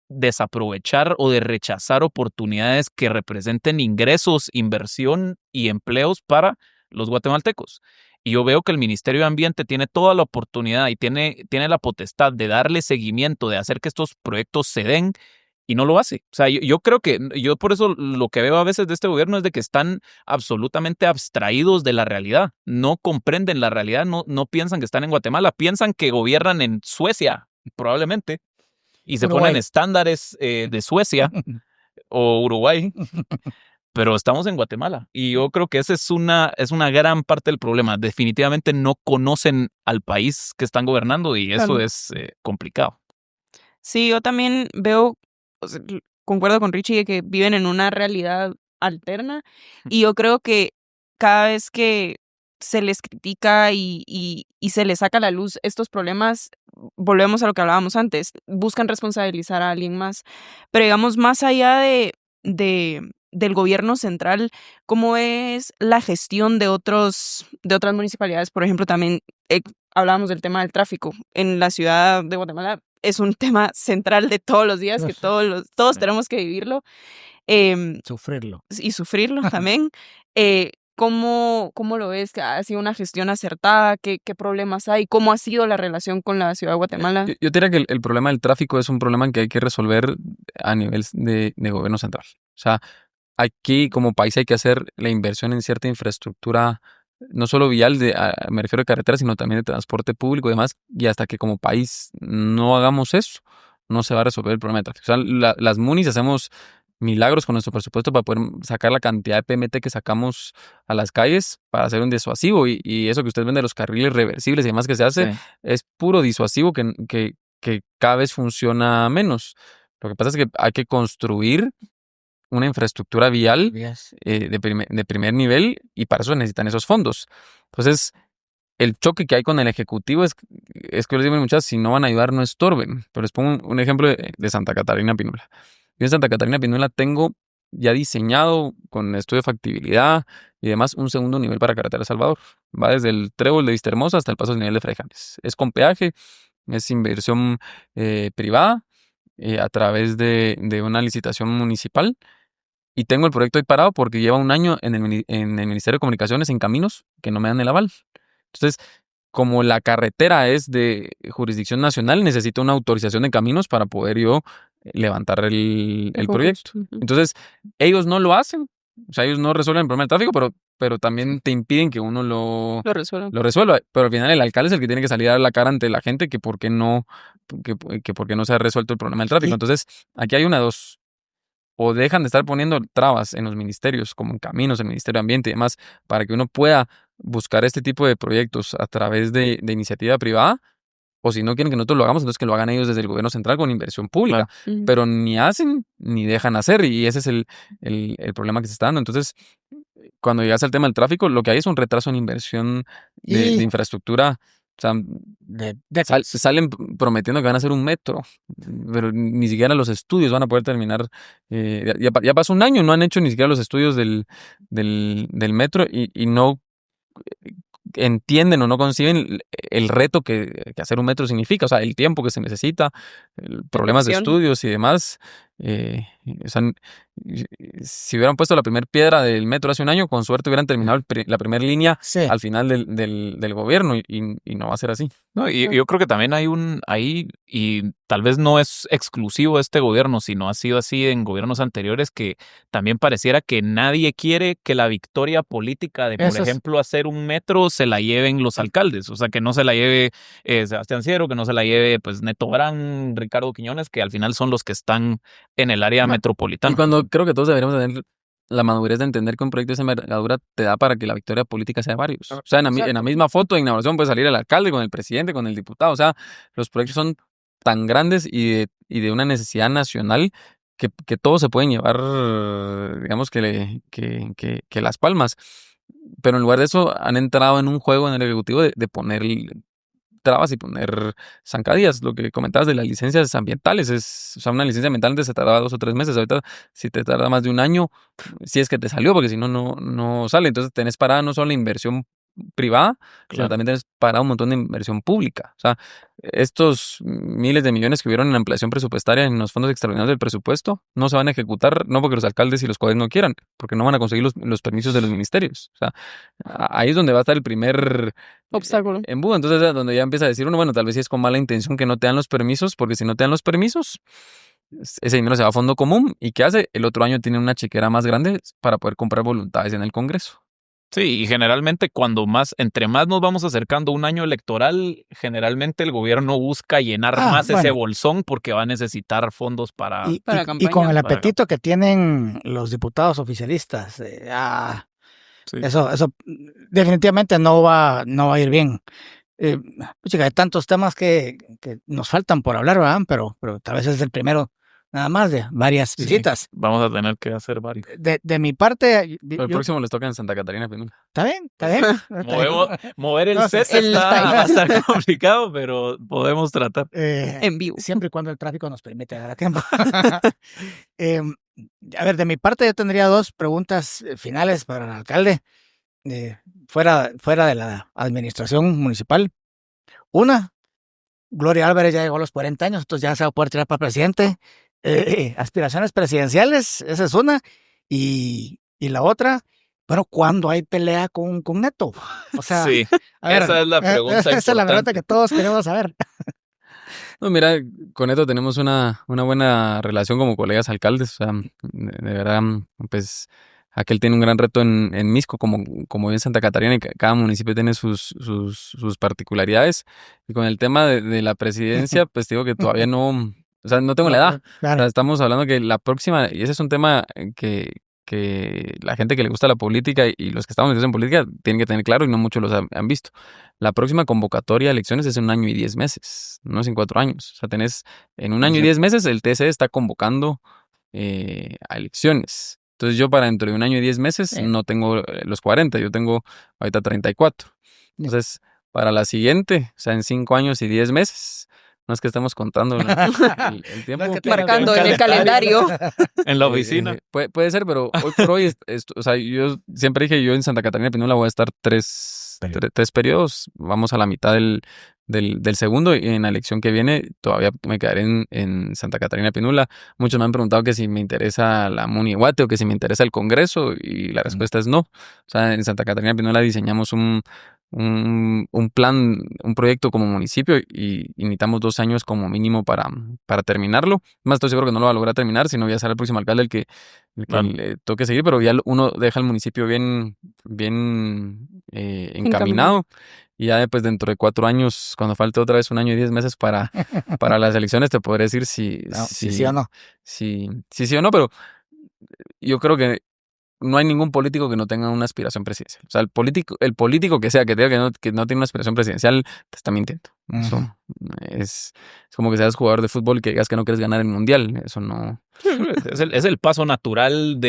Speaker 3: desaprovechar o de rechazar oportunidades que representen ingresos, inversión y empleos para los guatemaltecos. Y yo veo que el Ministerio de Ambiente tiene toda la oportunidad y tiene la potestad de darle seguimiento, de hacer que estos proyectos se den, y no lo hace. O sea, yo creo que, yo por eso lo que veo a veces de este gobierno es de que están absolutamente abstraídos de la realidad. No comprenden la realidad, no piensan que están en Guatemala, piensan que gobiernan en Suecia, probablemente, y se
Speaker 2: Uruguay.
Speaker 3: ponen estándares de Suecia o Uruguay, pero estamos en Guatemala. Y yo creo que esa es una gran parte del problema. Definitivamente no conocen al país que están gobernando y eso
Speaker 5: Claro.
Speaker 3: es complicado.
Speaker 5: Sí, yo también veo, o sea, concuerdo con Richie de que viven en una realidad alterna y yo creo que cada vez que se les critica y se les saca a la luz estos problemas, volvemos a lo que hablábamos antes, buscan responsabilizar a alguien más. Pero digamos, más allá del gobierno central, ¿cómo es la gestión de otras municipalidades? Por ejemplo, también hablábamos del tema del tráfico. En la ciudad de Guatemala es un tema central de todos los días, que todos
Speaker 3: Sí.
Speaker 5: tenemos que vivirlo
Speaker 2: Sufrirlo.
Speaker 5: y sufrirlo también. ¿Cómo lo ves? ¿Ha sido una gestión acertada? ¿Qué problemas hay? ¿Cómo ha sido la relación con la ciudad de Guatemala?
Speaker 1: Yo diría que el problema del tráfico es un problema que hay que resolver a nivel de gobierno central. O sea, aquí como país hay que hacer la inversión en cierta infraestructura, no solo vial, me refiero a carreteras, sino también de transporte público y demás, y hasta que como país no hagamos eso, no se va a resolver el problema de tráfico. O sea, las MUNIs hacemos milagros con nuestro presupuesto para poder sacar la cantidad de PMT que sacamos a las calles para hacer un disuasivo, y eso que ustedes ven de los carriles reversibles y demás que se hace,
Speaker 3: Sí.
Speaker 1: es puro disuasivo que cada vez funciona menos. Lo que pasa es que hay que construir una infraestructura vial
Speaker 2: Vías.
Speaker 1: de primer nivel, y para eso necesitan esos fondos. Entonces, el choque que hay con el Ejecutivo es que yo les digo muchas, si no van a ayudar, no estorben. Pero les pongo un ejemplo de Santa Catarina Pinula. Yo en Santa Catarina Pinula tengo ya diseñado con estudio de factibilidad y demás un segundo nivel para Carretera Salvador. Va desde el Trébol de Vistahermosa hasta el paso del nivel de Fray Janes. Es con peaje, es inversión privada a través de una licitación municipal. Y tengo el proyecto ahí parado porque lleva un año en el Ministerio de Comunicaciones en caminos que no me dan el aval. Entonces, como la carretera es de jurisdicción nacional, necesito una autorización de caminos para poder yo levantar el
Speaker 5: focus.
Speaker 1: proyecto.
Speaker 5: Ujú.
Speaker 1: Entonces, ellos no lo hacen. O sea, ellos no resuelven el problema del tráfico, pero también te impiden que uno lo
Speaker 5: Lo resuelven.
Speaker 1: resuelva. Pero al final el alcalde es el que tiene que salir a dar la cara ante la gente que por qué no se ha resuelto el problema del tráfico.
Speaker 2: Y-
Speaker 1: Entonces, aquí hay una de dos. O dejan de estar poniendo trabas en los ministerios, como en caminos, el Ministerio de Ambiente y demás, para que uno pueda buscar este tipo de proyectos a través de iniciativa privada, o si no quieren que nosotros lo hagamos, entonces que lo hagan ellos desde el gobierno central con inversión pública.
Speaker 5: Ujú.
Speaker 1: Pero ni hacen ni dejan hacer, y ese es el problema que se está dando. Entonces, cuando llegas al tema del tráfico, lo que hay es un retraso en inversión de
Speaker 2: Y-
Speaker 1: infraestructura. O sea,
Speaker 2: de
Speaker 1: salen prometiendo que van a hacer un metro, pero ni siquiera los estudios van a poder terminar. Ya pasó un año, no han hecho ni siquiera los estudios del metro, y no entienden o no conciben el reto que hacer un metro significa. O sea, el tiempo que se necesita, problemas de
Speaker 5: Inversión.
Speaker 1: estudios y demás. O sea, si hubieran puesto la primera piedra del metro hace un año, con suerte hubieran terminado la primera línea
Speaker 2: Sí.
Speaker 1: al final del gobierno, y no va a ser así.
Speaker 3: No, y yo creo que también hay, y tal vez no es exclusivo de este gobierno, sino ha sido así en gobiernos anteriores, que también pareciera que nadie quiere que la victoria política de, por
Speaker 2: Eso es-
Speaker 3: ejemplo, hacer un metro se la lleven los alcaldes. O sea, que no se la lleve Sebastián Siero, que no se la lleve pues Neto Brand, Ricardo Quiñones, que al final son los que están en el área
Speaker 1: No,
Speaker 3: metropolitana.
Speaker 1: Y cuando creo que todos deberíamos tener la madurez de entender que un proyecto de esa envergadura te da para que la victoria política sea de varios. O sea, en la
Speaker 2: Exacto.
Speaker 1: misma foto de inauguración puede salir el alcalde con el presidente, con el diputado. O sea, los proyectos son tan grandes y de una necesidad nacional que todos se pueden llevar, digamos, que las palmas. Pero en lugar de eso, han entrado en un juego en el Ejecutivo de poner trabas y poner zancadillas. Lo que comentabas de las licencias ambientales, o sea, una licencia ambiental antes se tardaba 2 o 3 meses. Ahorita, si te tarda más de un año, si es que te salió, porque si no, no sale. Entonces tenés parada no solo la inversión privada, sino
Speaker 3: Claro.
Speaker 1: también tienes parado un montón de inversión pública. O sea, estos miles de millones que hubieron en la ampliación presupuestaria en los fondos extraordinarios del presupuesto no se van a ejecutar, no porque los alcaldes y los CODES no quieran, porque no van a conseguir los permisos de los ministerios. O sea, ahí es donde va a estar el primer
Speaker 5: Obstáculo.
Speaker 1: embudo. Entonces es donde ya empieza a decir uno, bueno, tal vez sí es con mala intención que no te dan los permisos, porque si no te dan los permisos, ese dinero se va a fondo común. ¿Y qué hace? El otro año tiene una chequera más grande para poder comprar voluntades en el Congreso.
Speaker 3: Sí, y generalmente entre más nos vamos acercando a un año electoral, generalmente el gobierno busca llenar más ese
Speaker 2: bueno.
Speaker 3: bolsón porque va a necesitar fondos para...
Speaker 2: Y,
Speaker 5: Para
Speaker 2: y- y
Speaker 5: campaña.
Speaker 2: con el
Speaker 3: Para
Speaker 2: apetito que tienen los diputados oficialistas,
Speaker 3: Sí.
Speaker 2: eso definitivamente no va a ir bien. Chica, hay tantos temas que nos faltan por hablar, ¿verdad? Pero tal vez es el primero nada más de varias
Speaker 3: Sí.
Speaker 2: visitas.
Speaker 3: Vamos a tener que hacer varios.
Speaker 2: De mi parte,
Speaker 1: Pero el próximo les toca en Santa Catarina Pinula.
Speaker 2: está bien, está bien.
Speaker 3: Mover el
Speaker 2: No,
Speaker 3: set
Speaker 5: el
Speaker 3: va a
Speaker 5: timing.
Speaker 3: estar complicado, pero podemos tratar.
Speaker 5: En vivo.
Speaker 2: Siempre y cuando el tráfico nos permite dar a tiempo. A ver, de mi parte yo tendría 2 preguntas finales para el alcalde, fuera de la administración municipal. Una, Gloria Álvarez ya llegó a los 40 años, entonces ya se va a poder tirar para presidente. Aspiraciones presidenciales, esa es una. Y la otra, bueno, ¿cuándo hay pelea con Neto? O sea,
Speaker 3: Sí,
Speaker 2: a ver,
Speaker 3: esa es la pregunta
Speaker 2: esa es la pregunta
Speaker 3: importante.
Speaker 2: que todos queremos saber.
Speaker 1: No, mira, con esto tenemos una buena relación como colegas alcaldes. O sea, de verdad, pues aquel tiene un gran reto en Misco, como en Santa Catarina, y cada municipio tiene sus particularidades. Y con el tema de la presidencia, pues te digo que todavía no, o sea, no tengo la edad. O sea,
Speaker 2: Claro.
Speaker 1: estamos hablando que la próxima, y ese es un tema que la gente que le gusta la política y los que estamos metidos en política tienen que tener claro y no muchos los han visto. La próxima convocatoria a elecciones es en 1 año y 10 meses, no es en 4 años. O sea, tenés en 1 año y 10 meses el TC está convocando a elecciones. Entonces yo para dentro de 1 año y 10 meses no tengo los 40, yo tengo ahorita 34. Entonces, para la siguiente, o sea, en 5 años y 10 meses, no es que estemos contando el tiempo.
Speaker 2: No es que
Speaker 5: Marcando
Speaker 3: en
Speaker 5: en
Speaker 3: el
Speaker 5: el calendario.
Speaker 3: En la oficina.
Speaker 1: Puede ser, pero hoy por hoy, o sea, yo siempre dije, yo en Santa Catarina Pinula voy a estar 3 periodos, vamos a la mitad del segundo, y en la elección que viene todavía me quedaré en Santa Catarina Pinula. Muchos me han preguntado que si me interesa la Munihuate o que si me interesa el Congreso, y la respuesta es no. O sea, en Santa Catarina Pinula diseñamos un plan, un proyecto como municipio, y necesitamos 2 años como mínimo para terminarlo. Más estoy seguro que no lo va a lograr terminar, sino ya será el próximo alcalde el que
Speaker 3: Claro.
Speaker 1: le toque seguir, pero ya uno deja el municipio bien encaminado, y ya después dentro de 4 años, cuando falte otra vez 1 año y 10 meses para las elecciones, te podré decir si
Speaker 2: sí o no.
Speaker 1: sí o no, pero yo creo que no hay ningún político que no tenga una aspiración presidencial. O sea, el político que sea, que diga que no tiene una aspiración presidencial, te está mintiendo. Eso es como que seas jugador de fútbol y que digas que no quieres ganar el mundial. Eso no.
Speaker 3: Es el paso natural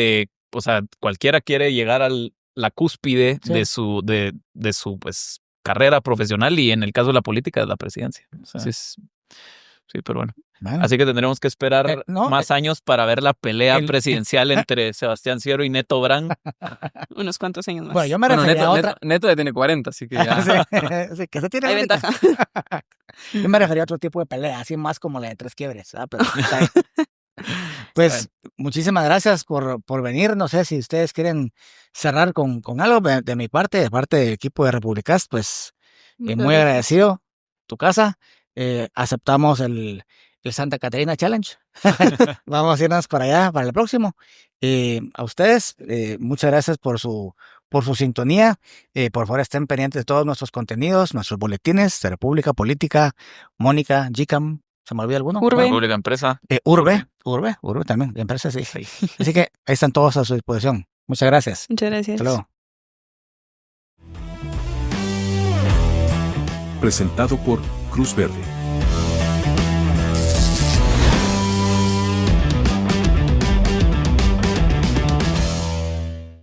Speaker 3: o sea, cualquiera quiere llegar a la cúspide
Speaker 2: Sí.
Speaker 3: de su pues carrera profesional, y en el caso de la política es la presidencia. O sea, sí, pero bueno.
Speaker 2: Bueno,
Speaker 3: Así que tendremos que esperar más años para ver la pelea presidencial entre Sebastián Siero y Neto Brand.
Speaker 5: Unos cuantos años más.
Speaker 2: bueno, yo me refería a otra.
Speaker 1: Neto ya tiene 40, así que ya.
Speaker 2: Sí, que se tiene
Speaker 5: Hay
Speaker 2: ahorita.
Speaker 5: ventaja.
Speaker 2: Yo me refería a otro tipo de pelea, así más como la de 3 quiebres. Pero, está bien. Pues muchísimas gracias por venir. No sé si ustedes quieren cerrar con algo de mi parte, de parte del equipo de Republicast, pues muy agradecido. Tu casa. Aceptamos el Santa Catarina Challenge. Vamos a irnos para allá, para el próximo. A ustedes, muchas gracias por su sintonía. Por favor, estén pendientes de todos nuestros contenidos, nuestros boletines de República Política, Mónica, GCAM, ¿se me olvida alguno?
Speaker 5: Urbe.
Speaker 3: República Empresa.
Speaker 2: Urbe también, de empresa, sí. Así que ahí están todos a su disposición. Muchas gracias.
Speaker 5: Muchas gracias.
Speaker 2: Hasta luego.
Speaker 4: Presentado por Cruz Verde.